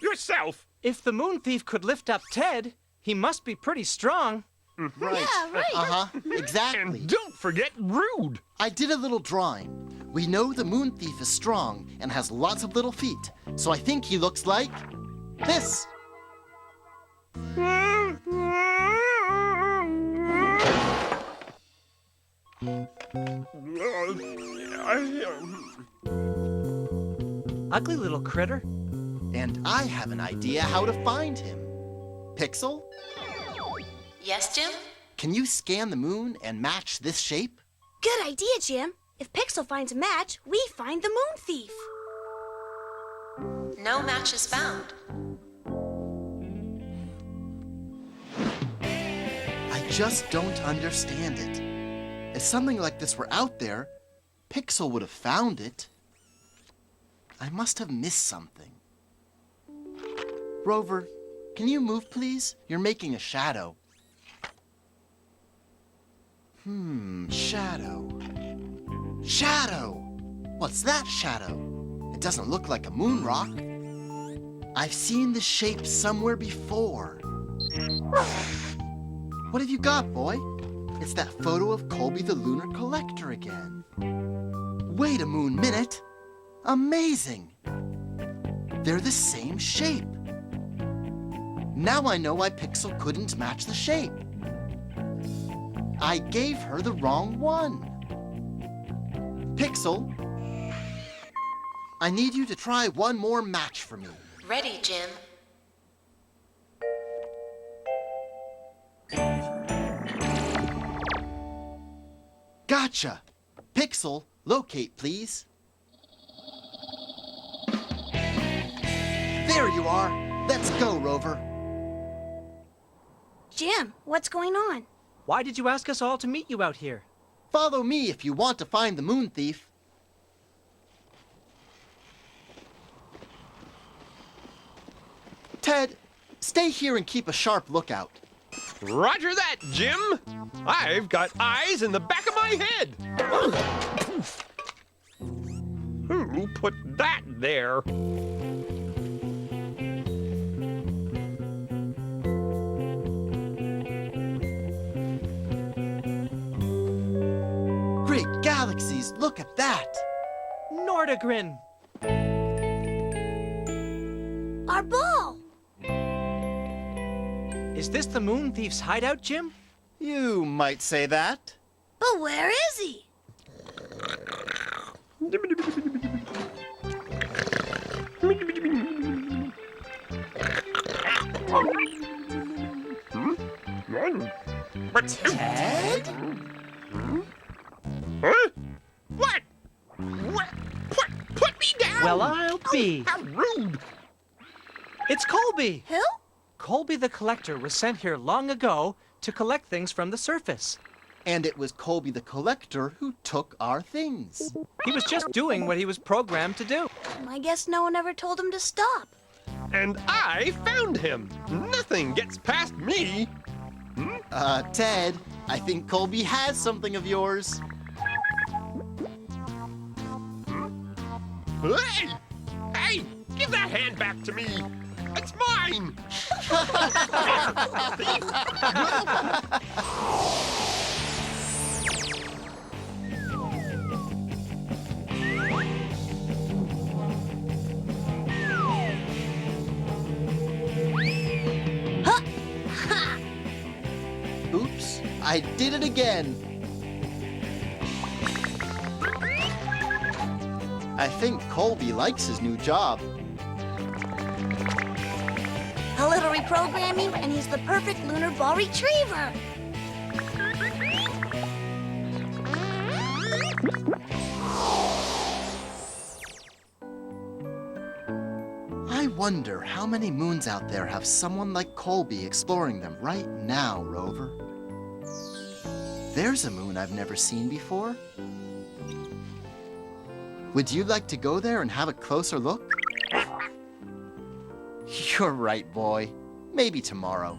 Yourself. If the moon thief could lift up Ted, he must be pretty strong. Right. Yeah, right. Uh-huh, exactly. And don't forget rude. I did a little drawing. We know the moon thief is strong and has lots of little feet, so I think he looks like this. Ugly little critter. And I have an idea how to find him. Pixel, Yes, Jim? can you scan the moon and match this shape? Good idea, Jim. If Pixel finds a match, we find the moon thief. No match is found. just don't understand it. If something like this were out there, Pixel would have found it. I must have missed something. Rover, can you move, please? You're making a shadow. Shadow. Shadow! What's that shadow? It doesn't look like a moon rock. I've seen this shape somewhere before. What have you got, boy? It's that photo of Colby the Lunar Collector again. Wait a moon minute. Amazing! They're the same shape. Now I know why Pixel couldn't match the shape. I gave her the wrong one. Pixel, I need you to try one more match for me. Ready, Jim. Gotcha! Pixel, locate, please. There you are. Let's go, Rover. Jim, what's going on? Why did you ask us all to meet you out here? Follow me if you want to find the moon thief. Ted, stay here and keep a sharp lookout. Roger that, Jim. I've got eyes in the back of my head. Who put that there? Great galaxies, look at that! Nordegrin! Our ball! Is this the Moon Thief's hideout, Jim? You might say that. But where is he? Ted? Huh? What? Put me down! Well, I'll be. How rude! It's Colby! Who? Colby the Collector was sent here long ago to collect things from the surface. And it was Colby the Collector who took our things. He was just doing what he was programmed to do. I guess no one ever told him to stop. And I found him. Nothing gets past me. Ted, I think Colby has something of yours. Hey! Hey! Give that hand back to me! It's mine! Oops, I did it again. I think Colby likes his new job. A little reprogramming, and he's the perfect lunar ball retriever. I wonder how many moons out there have someone like Colby exploring them right now, Rover. There's a moon I've never seen before. Would you like to go there and have a closer look? You're right, boy. Maybe tomorrow.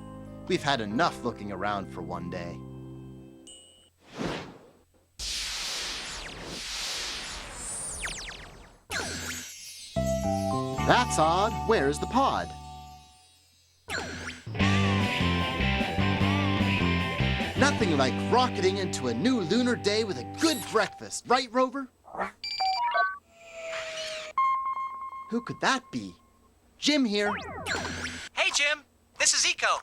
We've had enough looking around for one day. That's odd. Where's the pod? Nothing like rocketing into a new lunar day with a good breakfast, right, Rover? Who could that be? Jim here. Hey, Jim. This is Eco.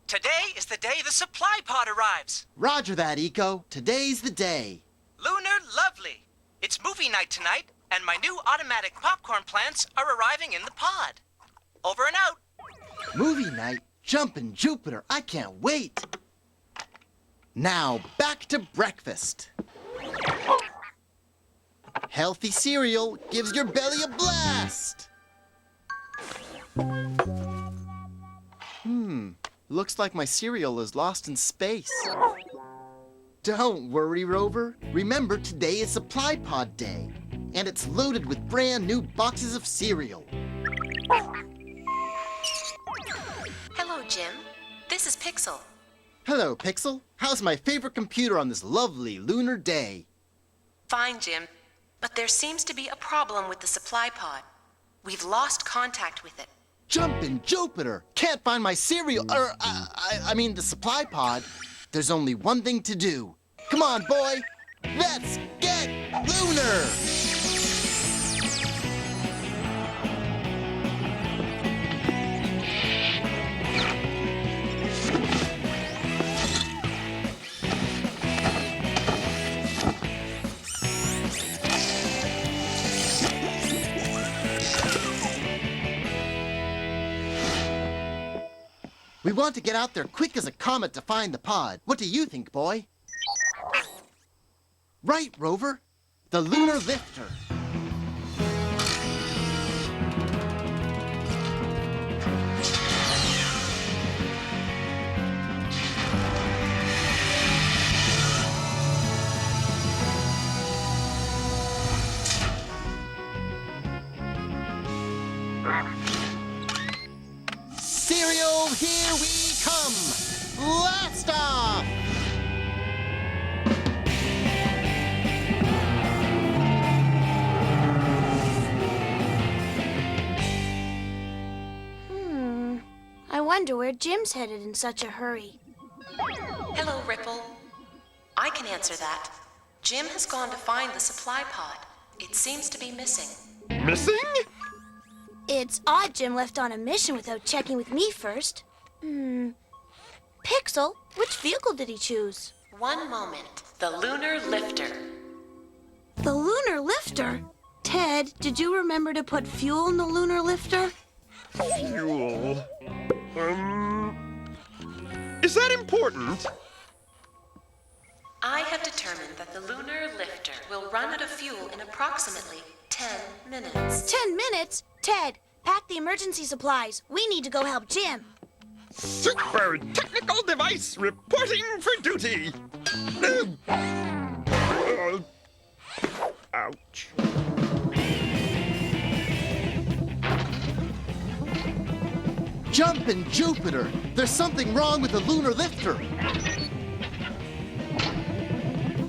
Today is the day the supply pod arrives. Roger that, Eco. Today's the day. Lunar lovely. It's movie night tonight, and my new automatic popcorn plants are arriving in the pod. Over and out. Movie night, jumpin' Jupiter. I can't wait. Now, back to breakfast. Healthy cereal gives your belly a blast. Looks like my cereal is lost in space. Don't worry, Rover. Remember, today is Supply Pod Day, and it's loaded with brand new boxes of cereal. Hello, Jim. This is Pixel. Hello, Pixel. How's my favorite computer on this lovely lunar day? Fine, Jim. But there seems to be a problem with the supply pod. We've lost contact with it. Jumpin' Jupiter! Can't find my cereal, I mean the supply pod. There's only one thing to do. Come on, boy! Let's get lunar! We want to get out there quick as a comet to find the pod. What do you think, boy? Right, Rover. The lunar lifter. Cereal, here we come! Blast off! I wonder where Jim's headed in such a hurry. Hello, Ripple. I can answer that. Jim has gone to find the supply pod. It seems to be missing. Missing? It's odd Jim left on a mission without checking with me first. Pixel, which vehicle did he choose? One moment. The lunar lifter. The lunar lifter? Ted, did you remember to put fuel in the lunar lifter? Fuel. Is that important? I have determined that the lunar lifter will run out of fuel in approximately 10 minutes. 10 minutes? Ted, pack the emergency supplies. We need to go help Jim. Super technical device reporting for duty. Ouch. Jumpin' Jupiter! There's something wrong with the lunar lifter!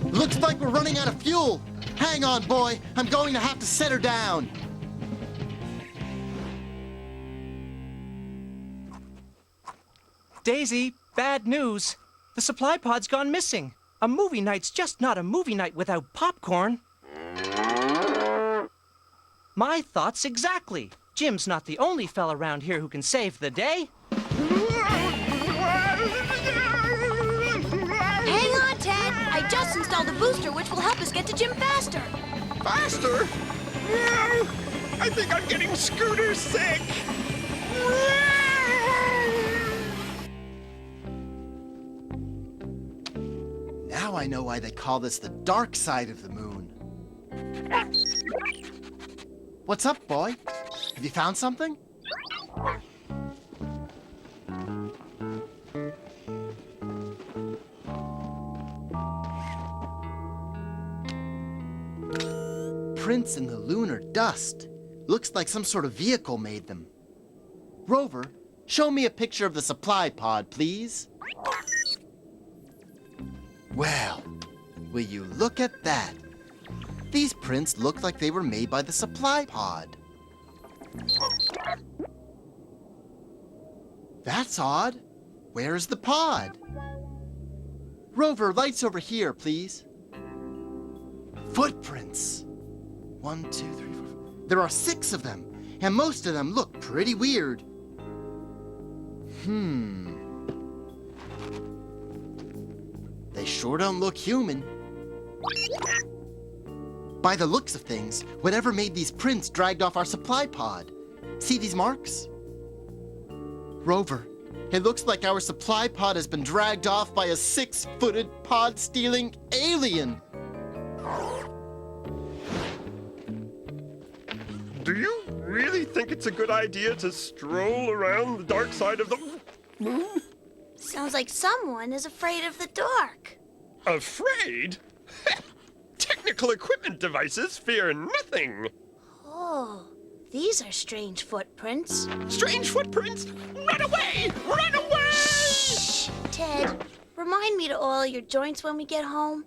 Looks like we're running out of fuel! Hang on, boy! I'm going to have to set her down! Daisy, bad news. The supply pod's gone missing. A movie night's just not a movie night without popcorn. My thoughts exactly. Jim's not the only fella around here who can save the day. Hang on, Ted. I just installed a booster which will help us get to Jim faster. Faster? I think I'm getting scooter sick. Now I know why they call this the dark side of the moon. What's up, boy? Have you found something? Prints in the lunar dust. Looks like some sort of vehicle made them. Rover, show me a picture of the supply pod, please. Well, will you look at that? These prints look like they were made by the supply pod. That's odd. Where is the pod? Rover, lights over here, please. Footprints. 1, 2, 3, 4. There are 6 of them, and most of them look pretty weird. They sure don't look human. By the looks of things, whatever made these prints dragged off our supply pod. See these marks? Rover, it looks like our supply pod has been dragged off by a 6-footed pod-stealing alien. Do you really think it's a good idea to stroll around the dark side of the moon? Sounds like someone is afraid of the dark. Afraid? Technical equipment devices fear nothing. Oh, these are strange footprints. Strange footprints? Run away! Run away! Ted, remind me to oil your joints when we get home.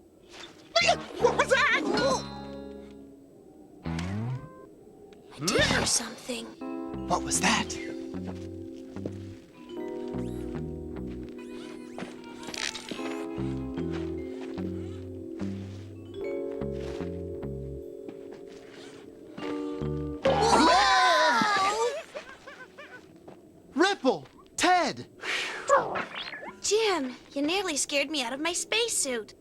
What was that? I did hear something. What was that? Ripple! Ted! Jim, you nearly scared me out of my spacesuit.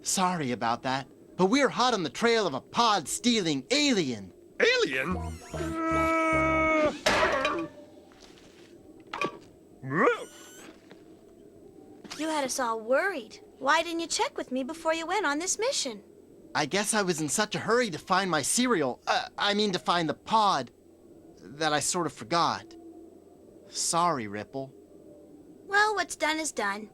Sorry about that, but we're hot on the trail of a pod-stealing alien. Alien? You had us all worried. Why didn't you check with me before you went on this mission? I guess I was in such a hurry to find my cereal, to find the pod, that I sort of forgot. Sorry, Ripple. Well, what's done is done.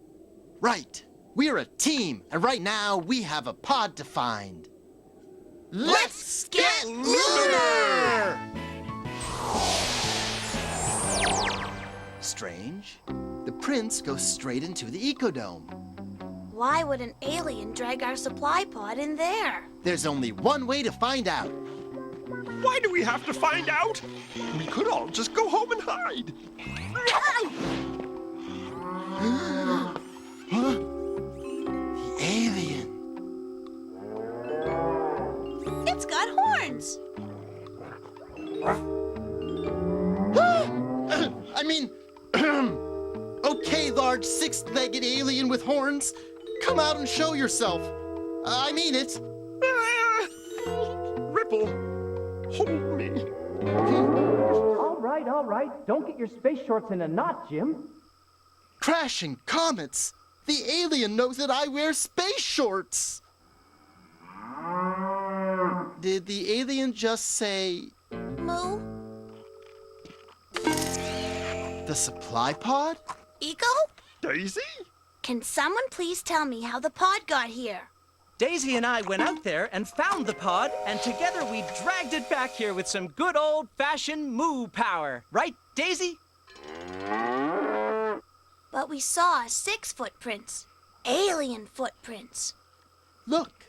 Right. We're a team, and right now we have a pod to find. Let's get lunar! Strange. The prince goes straight into the ecodome. Why would an alien drag our supply pod in there? There's only one way to find out. Why do we have to find out? We could all just go home and hide. Huh? The alien. It's got horns. Okay, large six-legged alien with horns. Come out and show yourself. I mean it. Ripple, hold me. All right. Don't get your space shorts in a knot, Jim. Crashing comets. The alien knows that I wear space shorts. Did the alien just say Moo? the supply pod? Eco? Daisy? Can someone please tell me how the pod got here? Daisy and I went out there and found the pod, and together we dragged it back here with some good old-fashioned moo power. Right, Daisy? But we saw 6 footprints. Alien footprints. Look,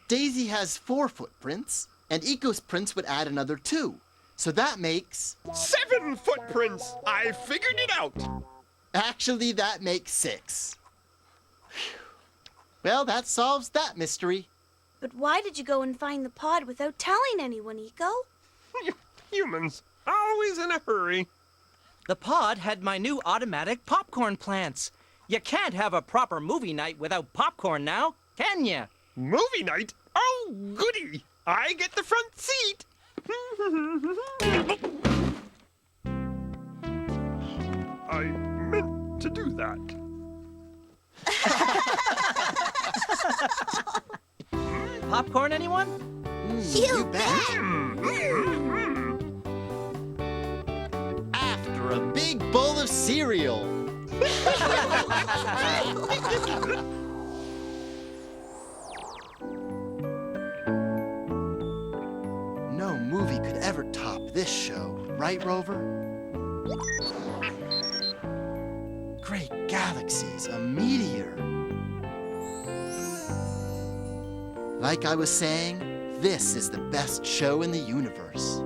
Daisy has 4 footprints, and Eco's prints would add another 2. So that makes... 7 footprints! I figured it out! Actually, that makes 6. Phew. Well, that solves that mystery. But why did you go and find the pod without telling anyone, Eco? Humans, always in a hurry. The pod had my new automatic popcorn plants. You can't have a proper movie night without popcorn now, can you? Movie night? Oh, goody! I get the front seat! I meant to do that. Popcorn, anyone? You bet. After a big bowl of cereal. No movie could ever top this show, right, Rover? Great galaxies, a meteor. Like I was saying, this is the best show in the universe.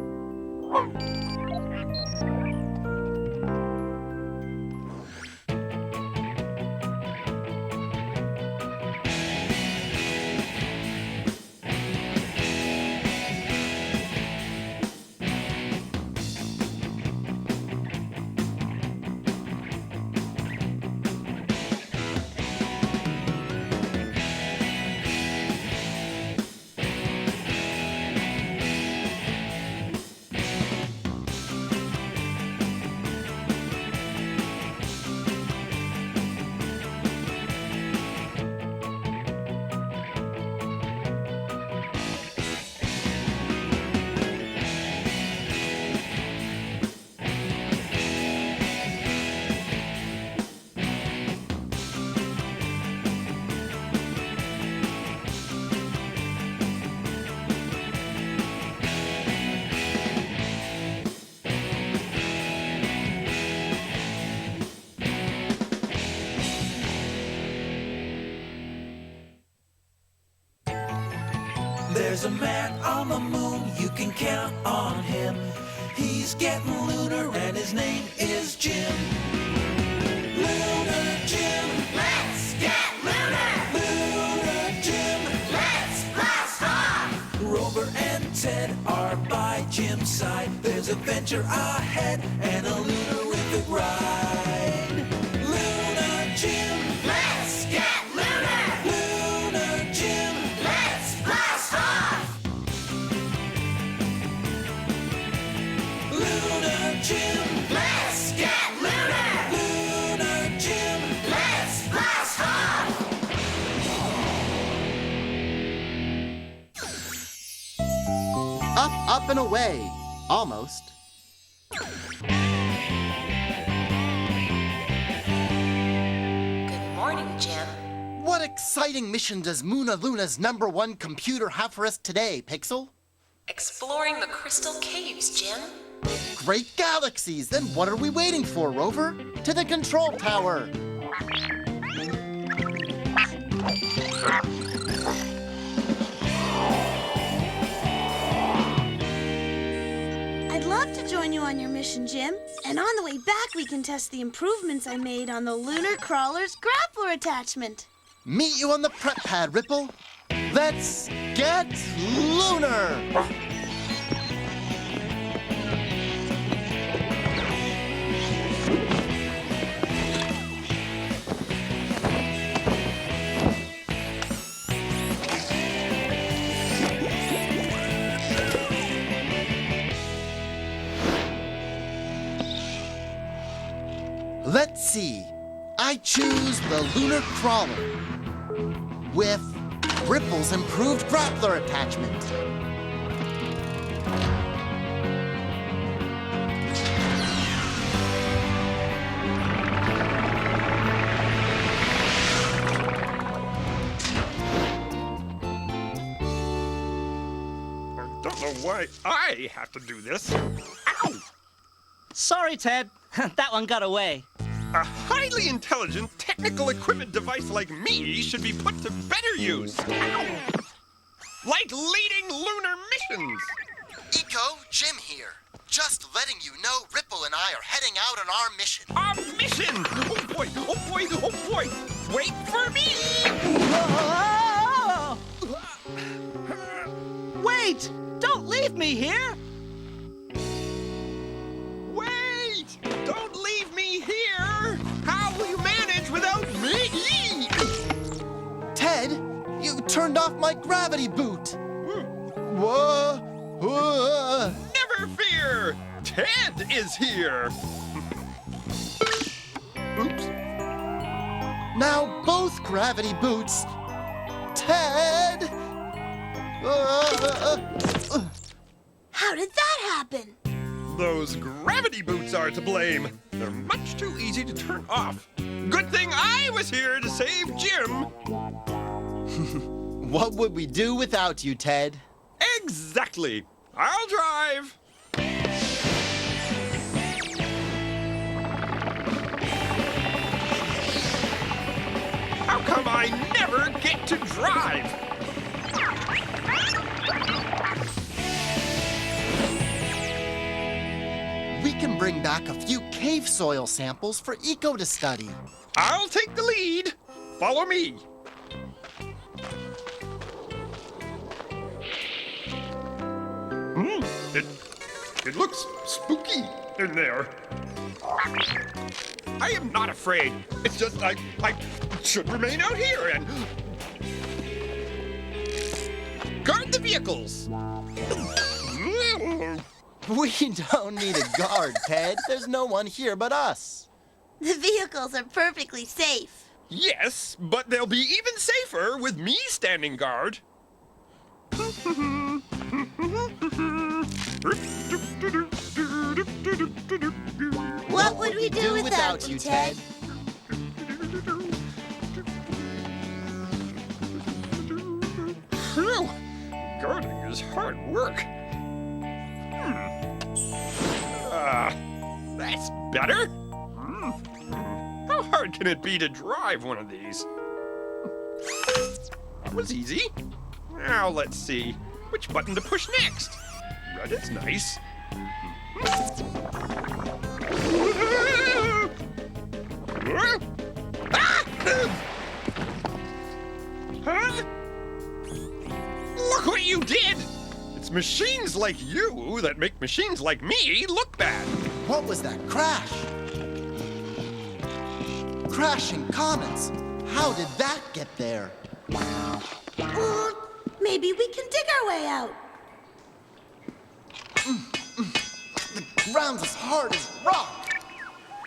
There's a man on the moon, you can count on him. He's getting lunar and his name is Jim. Lunar Jim. Let's get lunar. Lunar Jim. Let's blast off. Rover and Ted are by Jim's side. There's adventure ahead and a lunarific ride. Lunar Jim. Let's get lunar. Lunar Jim. Let's blast off. Lunar Jim. Let's get lunar. Lunar Jim. Let's blast off. Up and away. Almost. Good morning, Jim. What exciting mission does Moona Luna's #1 computer have for us today, Pixel? Exploring the crystal caves, Jim. Great galaxies! Then what are we waiting for, Rover? To the control tower! I'd love to join you on your mission, Jim. And on the way back, we can test the improvements I made on the Lunar Crawler's grappler attachment. Meet you on the prep pad, Ripple. Let's get lunar! Let's see. I choose the Lunar Crawler with Ripple's improved grappler attachment. I don't know why I have to do this. Ow! Sorry, Ted. That one got away. A highly intelligent technical equipment device like me should be put to better use. Ow! Like leading lunar missions. Eco, Jim here. Just letting you know Ripple and I are heading out on our mission. A mission! Oh boy, oh boy, oh boy! Wait for me! Wait! Don't leave me here! Wait! Don't leave me here! How will you manage without me? Ted, you turned off my gravity boot. Whoa! Whoa. Never fear! Ted is here! Oops. Now both gravity boots. Ted! How did that happen? Those gravity boots are to blame. They're much too easy to turn off. Good thing I was here to save Jim. What would we do without you, Ted? Exactly. I'll drive. How come I never get to drive? We can bring back a few cave soil samples for Eco to study. I'll take the lead. Follow me. It looks spooky in there. I am not afraid. It's just I should remain out here and guard the vehicles. We don't need a guard, Ted. There's no one here but us. The vehicles are perfectly safe. Yes, but they'll be even safer with me standing guard. What would we do without you, Ted? Phew, guarding is hard work. That's better. How hard can it be to drive one of these? That was easy. Now let's see. Which button to push next? Red is nice. Huh? Look what you did! It's machines like you that make machines like me look bad. What was that crash? Crashing comets. How did that get there? Maybe we can dig our way out. The ground's as hard as rock.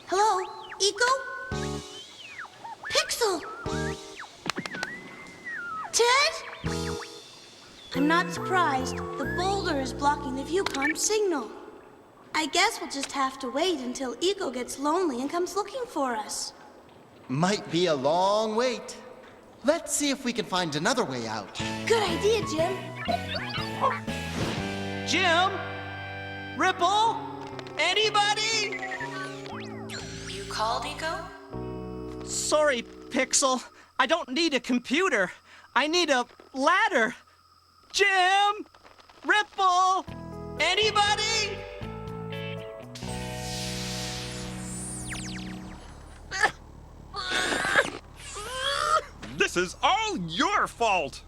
Hello, Eco? Pixel? Ted? I'm not surprised. The boulder is blocking the viewcom signal. I guess we'll just have to wait until Eco gets lonely and comes looking for us. Might be a long wait. Let's see if we can find another way out. Good idea, Jim. Jim? Ripple? Anybody? You called, Eco? Sorry, Pixel. I don't need a computer. I need a ladder. Jim? Ripple? Anybody? This is all your fault.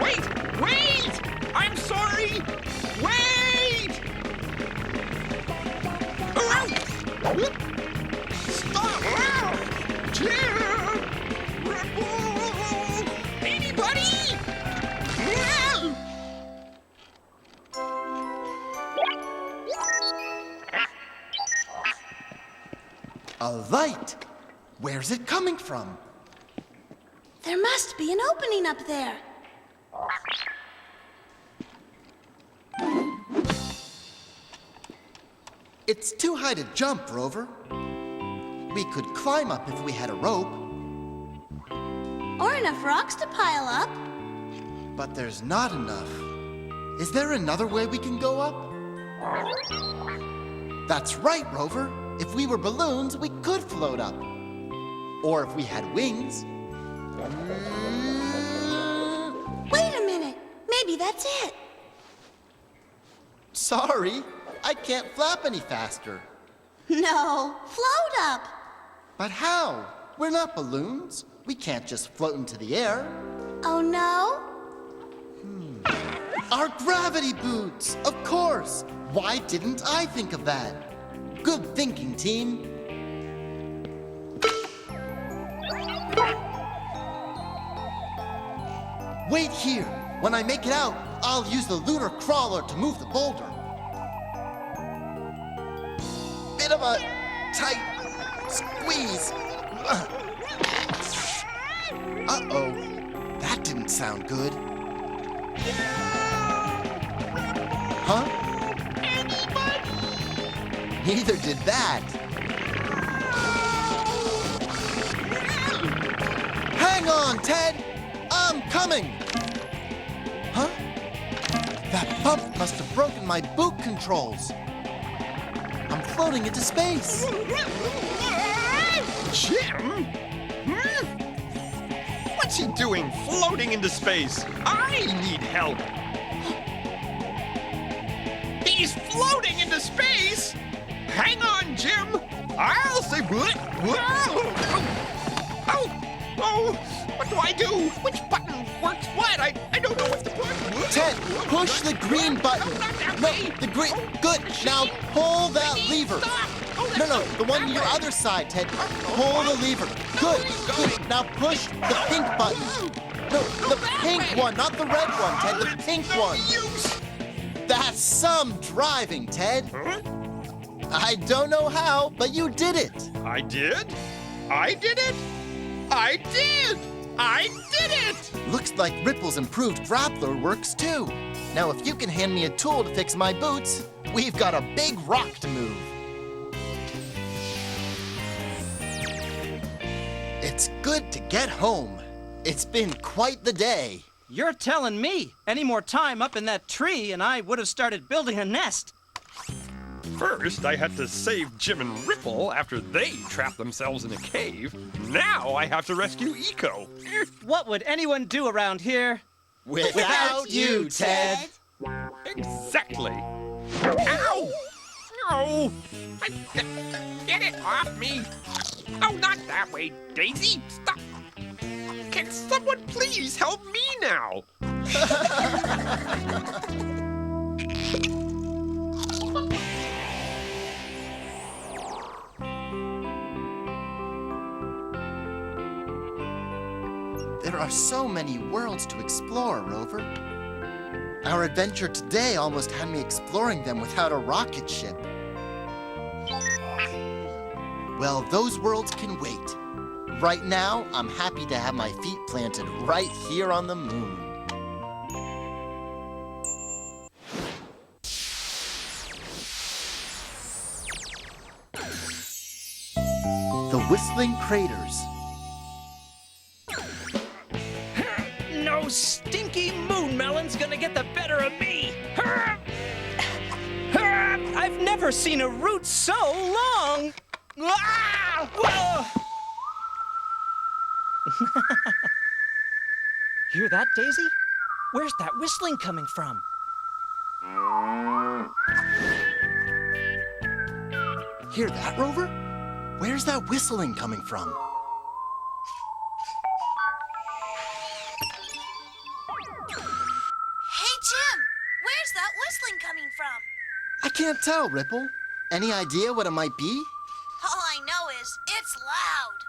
Wait! I'm sorry! Wait! Stop! Jim! Ripple! Anybody? A light. Where's it coming from? There must be an opening up there. It's too high to jump, Rover. We could climb up if we had a rope, Or enough rocks to pile up. but there's not enough. Is there another way we can go up? That's right, Rover. If we were balloons, we could float up. Or if we had wings. Wait a minute. Maybe that's it. Sorry, I can't flap any faster. No, float up. But how? We're not balloons. We can't just float into the air. Oh no? Our gravity boots! Of course! Why didn't I think of that? Good thinking, team. Wait here. When I make it out, I'll use the lunar crawler to move the boulder. Bit of a tight squeeze. Uh-oh. That didn't sound good. Huh? Neither did that. Hang on, Ted! I'm coming! Huh? That bump must have broken my boot controls. I'm floating into space. Jim? What's he doing floating into space? I need help. He's floating into space? Hang on, Jim. I'll say... Oh, what do I do? Which button works what? I don't know what to push. Ted, push the green button. No, the green. Good. Now pull that lever. No, the one on your other side, Ted. Pull the lever. Good. Now push the pink button. No, the pink one, not the red one, Ted. The pink one. That's some driving, Ted. I don't know how, but you did it. I did? I did it? I did! I did it! Looks like Ripple's improved grappler works too. Now, if you can hand me a tool to fix my boots, we've got a big rock to move. It's good to get home. It's been quite the day. You're telling me any more time up in that tree and I would have started building a nest. First, I had to save Jim and Ripple after they trapped themselves in a cave. Now I have to rescue Eco. What would anyone do around here? Without you, Ted. Exactly. Ow! No! Get it off me! Oh, not that way, Daisy! Stop! Can someone please help me now? There are so many worlds to explore, Rover. Our adventure today almost had me exploring them without a rocket ship. Well, those worlds can wait. Right now, I'm happy to have my feet planted right here on the moon. The Whistling Craters. No stinky moon melon's gonna get the better of me! I've never seen a root so long! Ah! Whoa! Hear that, Daisy? Where's that whistling coming from? Hear that, Rover? Where's that whistling coming from? Hey, Jim! Where's that whistling coming from? I can't tell, Ripple. Any idea what it might be? All I know is it's loud.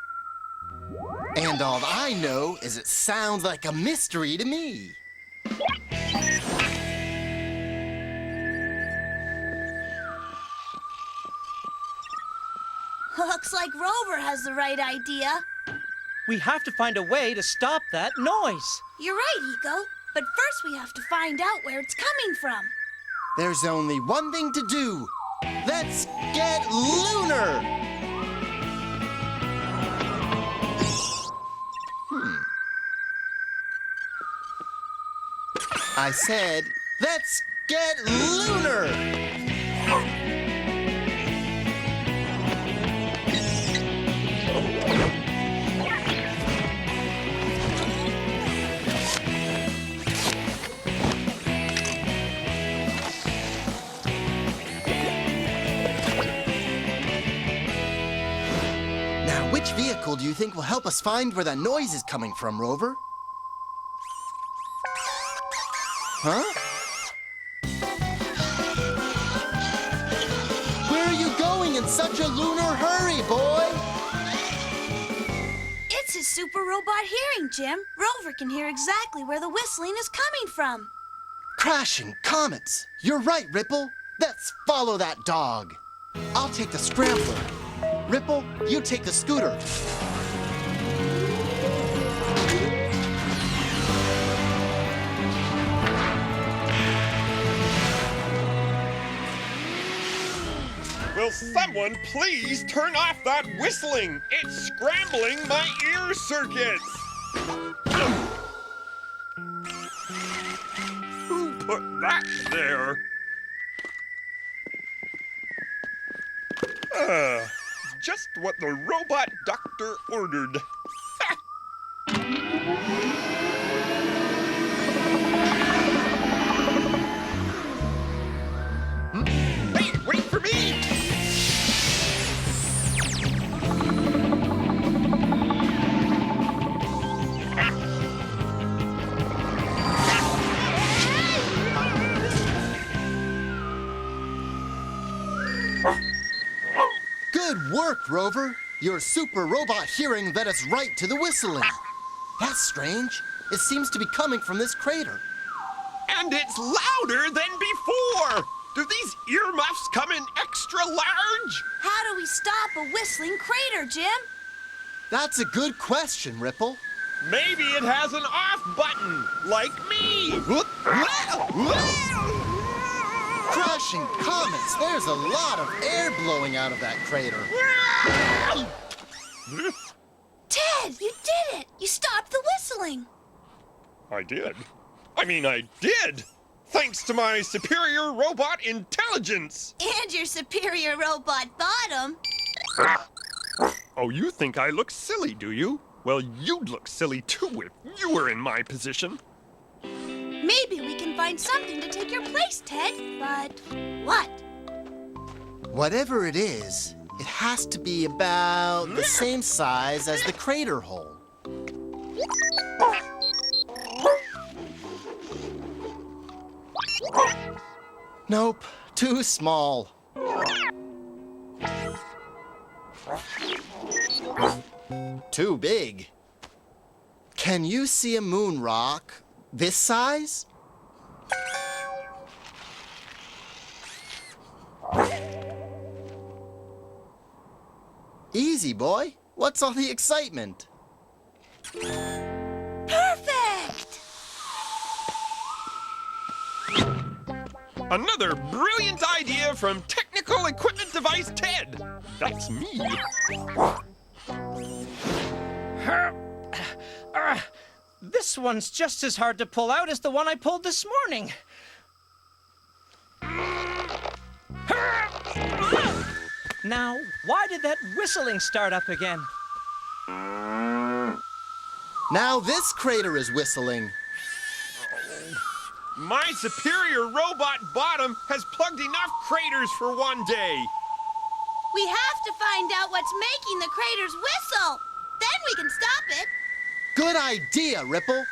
And all I know is it sounds like a mystery to me. Looks like Rover has the right idea. We have to find a way to stop that noise. You're right, Eco. But first we have to find out where it's coming from. There's only one thing to do. Let's get lunar! I said, let's get lunar! Now, which vehicle do you think will help us find where that noise is coming from, Rover? Huh? Where are you going in such a lunar hurry, boy? It's his super robot hearing, Jim. Rover can hear exactly where the whistling is coming from. Crashing comets. You're right, Ripple. Let's follow that dog. I'll take the scrambler. Ripple, you take the scooter. Will someone please turn off that whistling? It's scrambling my ear circuits! Who put that there? Just what the robot doctor ordered. Hey, wait for me! Good work, Rover. Your super robot hearing led us right to the whistling. That's strange. It seems to be coming from this crater. And it's louder than before! Do these earmuffs come in extra large? How do we stop a whistling crater, Jim? That's a good question, Ripple. Maybe it has an off button, like me! Crashing comets. There's a lot of air blowing out of that crater. Ted, you did it! You stopped the whistling! I did. I did! Thanks to my superior robot intelligence. And your superior robot bottom. Oh, you think I look silly, do you? Well, you'd look silly too if you were in my position. Maybe we can find something to take your place, Ted. But what? Whatever it is, it has to be about the same size as the crater hole. Nope, too small. Too big. Can you see a moon rock this size? Easy, boy. What's all the excitement? Perfect! Another brilliant idea from Technical Equipment Device Ted. That's me. This one's just as hard to pull out as the one I pulled this morning. Now, why did that whistling start up again? Now this crater is whistling. My superior robot bottom has plugged enough craters for one day. We have to find out what's making the craters whistle. Then we can stop it. Good idea, Ripple.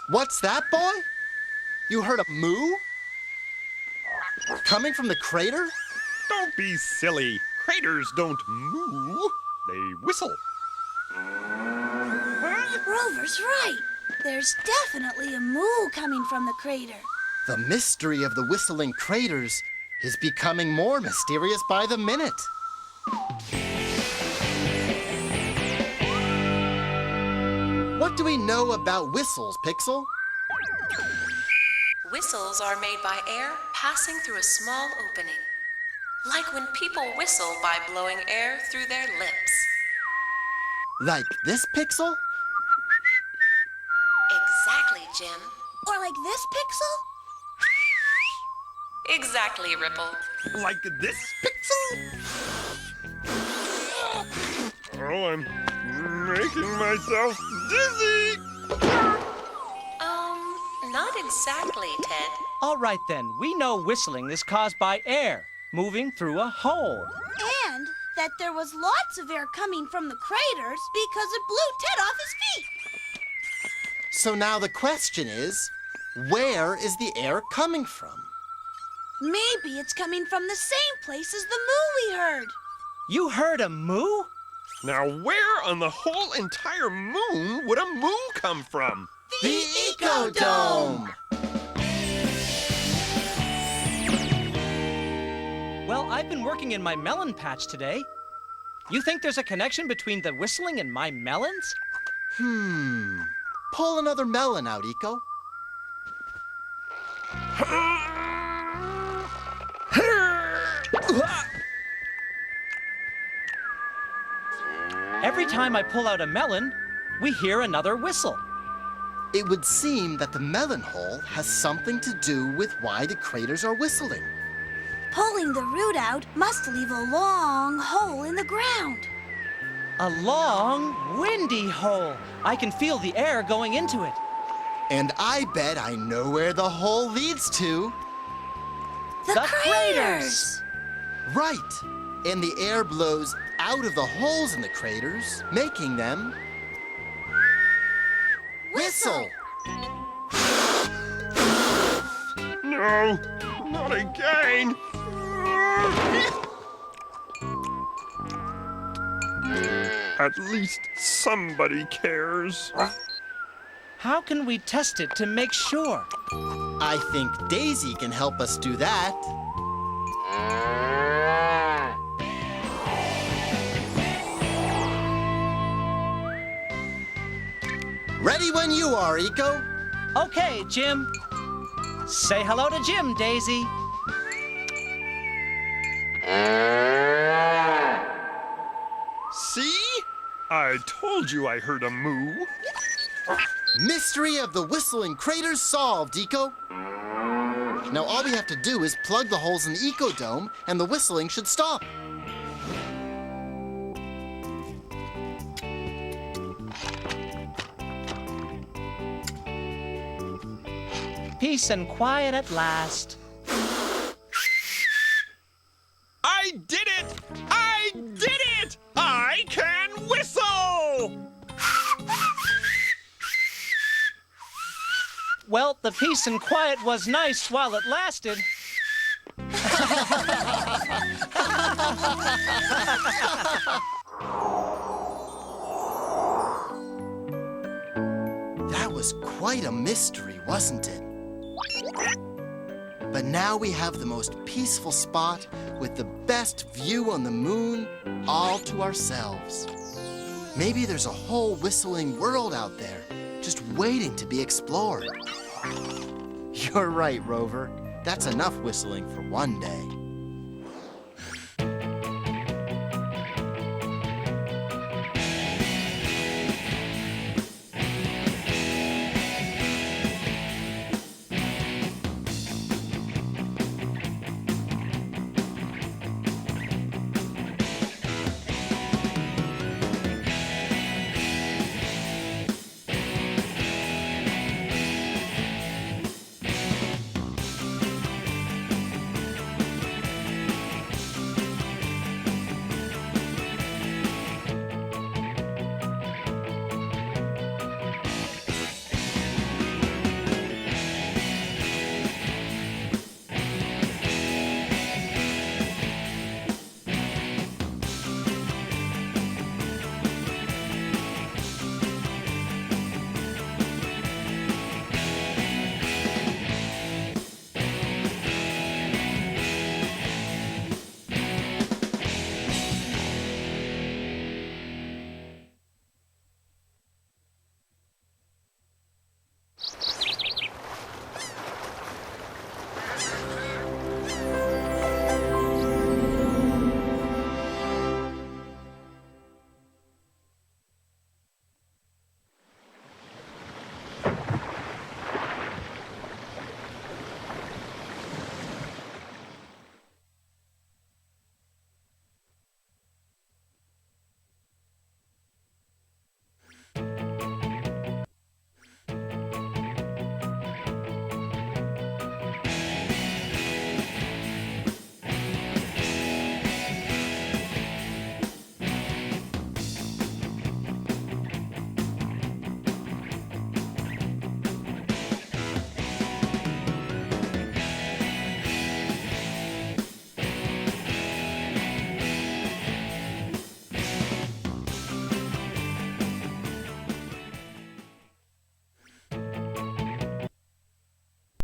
What's that, boy? You heard a moo? Coming from the crater? Don't be silly. Craters don't moo. They whistle. Rover's right. There's definitely a moo coming from the crater. The mystery of the whistling craters is becoming more mysterious by the minute. What do we know about whistles, Pixel? Whistles are made by air passing through a small opening. Like when people whistle by blowing air through their lips. Like this, Pixel? Exactly, Jim. Or like this, Pixel? Exactly, Ripple. Like this, Pixel? Oh, I'm making myself dizzy. Not exactly, Ted. All right then, we know whistling is caused by air moving through a hole. And that there was lots of air coming from the craters because it blew Ted off his feet. So now the question is, where is the air coming from? Maybe it's coming from the same place as the moo we heard. You heard a moo? Now, where on the whole entire moon would a moo come from? The Ecodome! Well, I've been working in my melon patch today. You think there's a connection between the whistling and my melons? Pull another melon out, Eco. Every time I pull out a melon, we hear another whistle. It would seem that the melon hole has something to do with why the craters are whistling. Pulling the root out must leave a long hole in the ground. A long, windy hole. I can feel the air going into it. And I bet I know where the hole leads to. The craters! Right. And the air blows out of the holes in the craters, making them whistle. No, not again. At least somebody cares. How can we test it to make sure? I think Daisy can help us do that. Ready when you are, Eco. Okay, Jim. Say hello to Jim, Daisy. See? I told you I heard a moo. Mystery of the whistling craters solved, Eco. Now all we have to do is plug the holes in the Eco Dome, and the whistling should stop. Peace and quiet at last. I did it! I did it! I can whistle! Well, the peace and quiet was nice while it lasted. That was quite a mystery, wasn't it? But now we have the most peaceful spot with the best view on the moon all to ourselves. Maybe there's a whole whistling world out there just waiting to be explored. You're right, Rover. That's enough whistling for one day.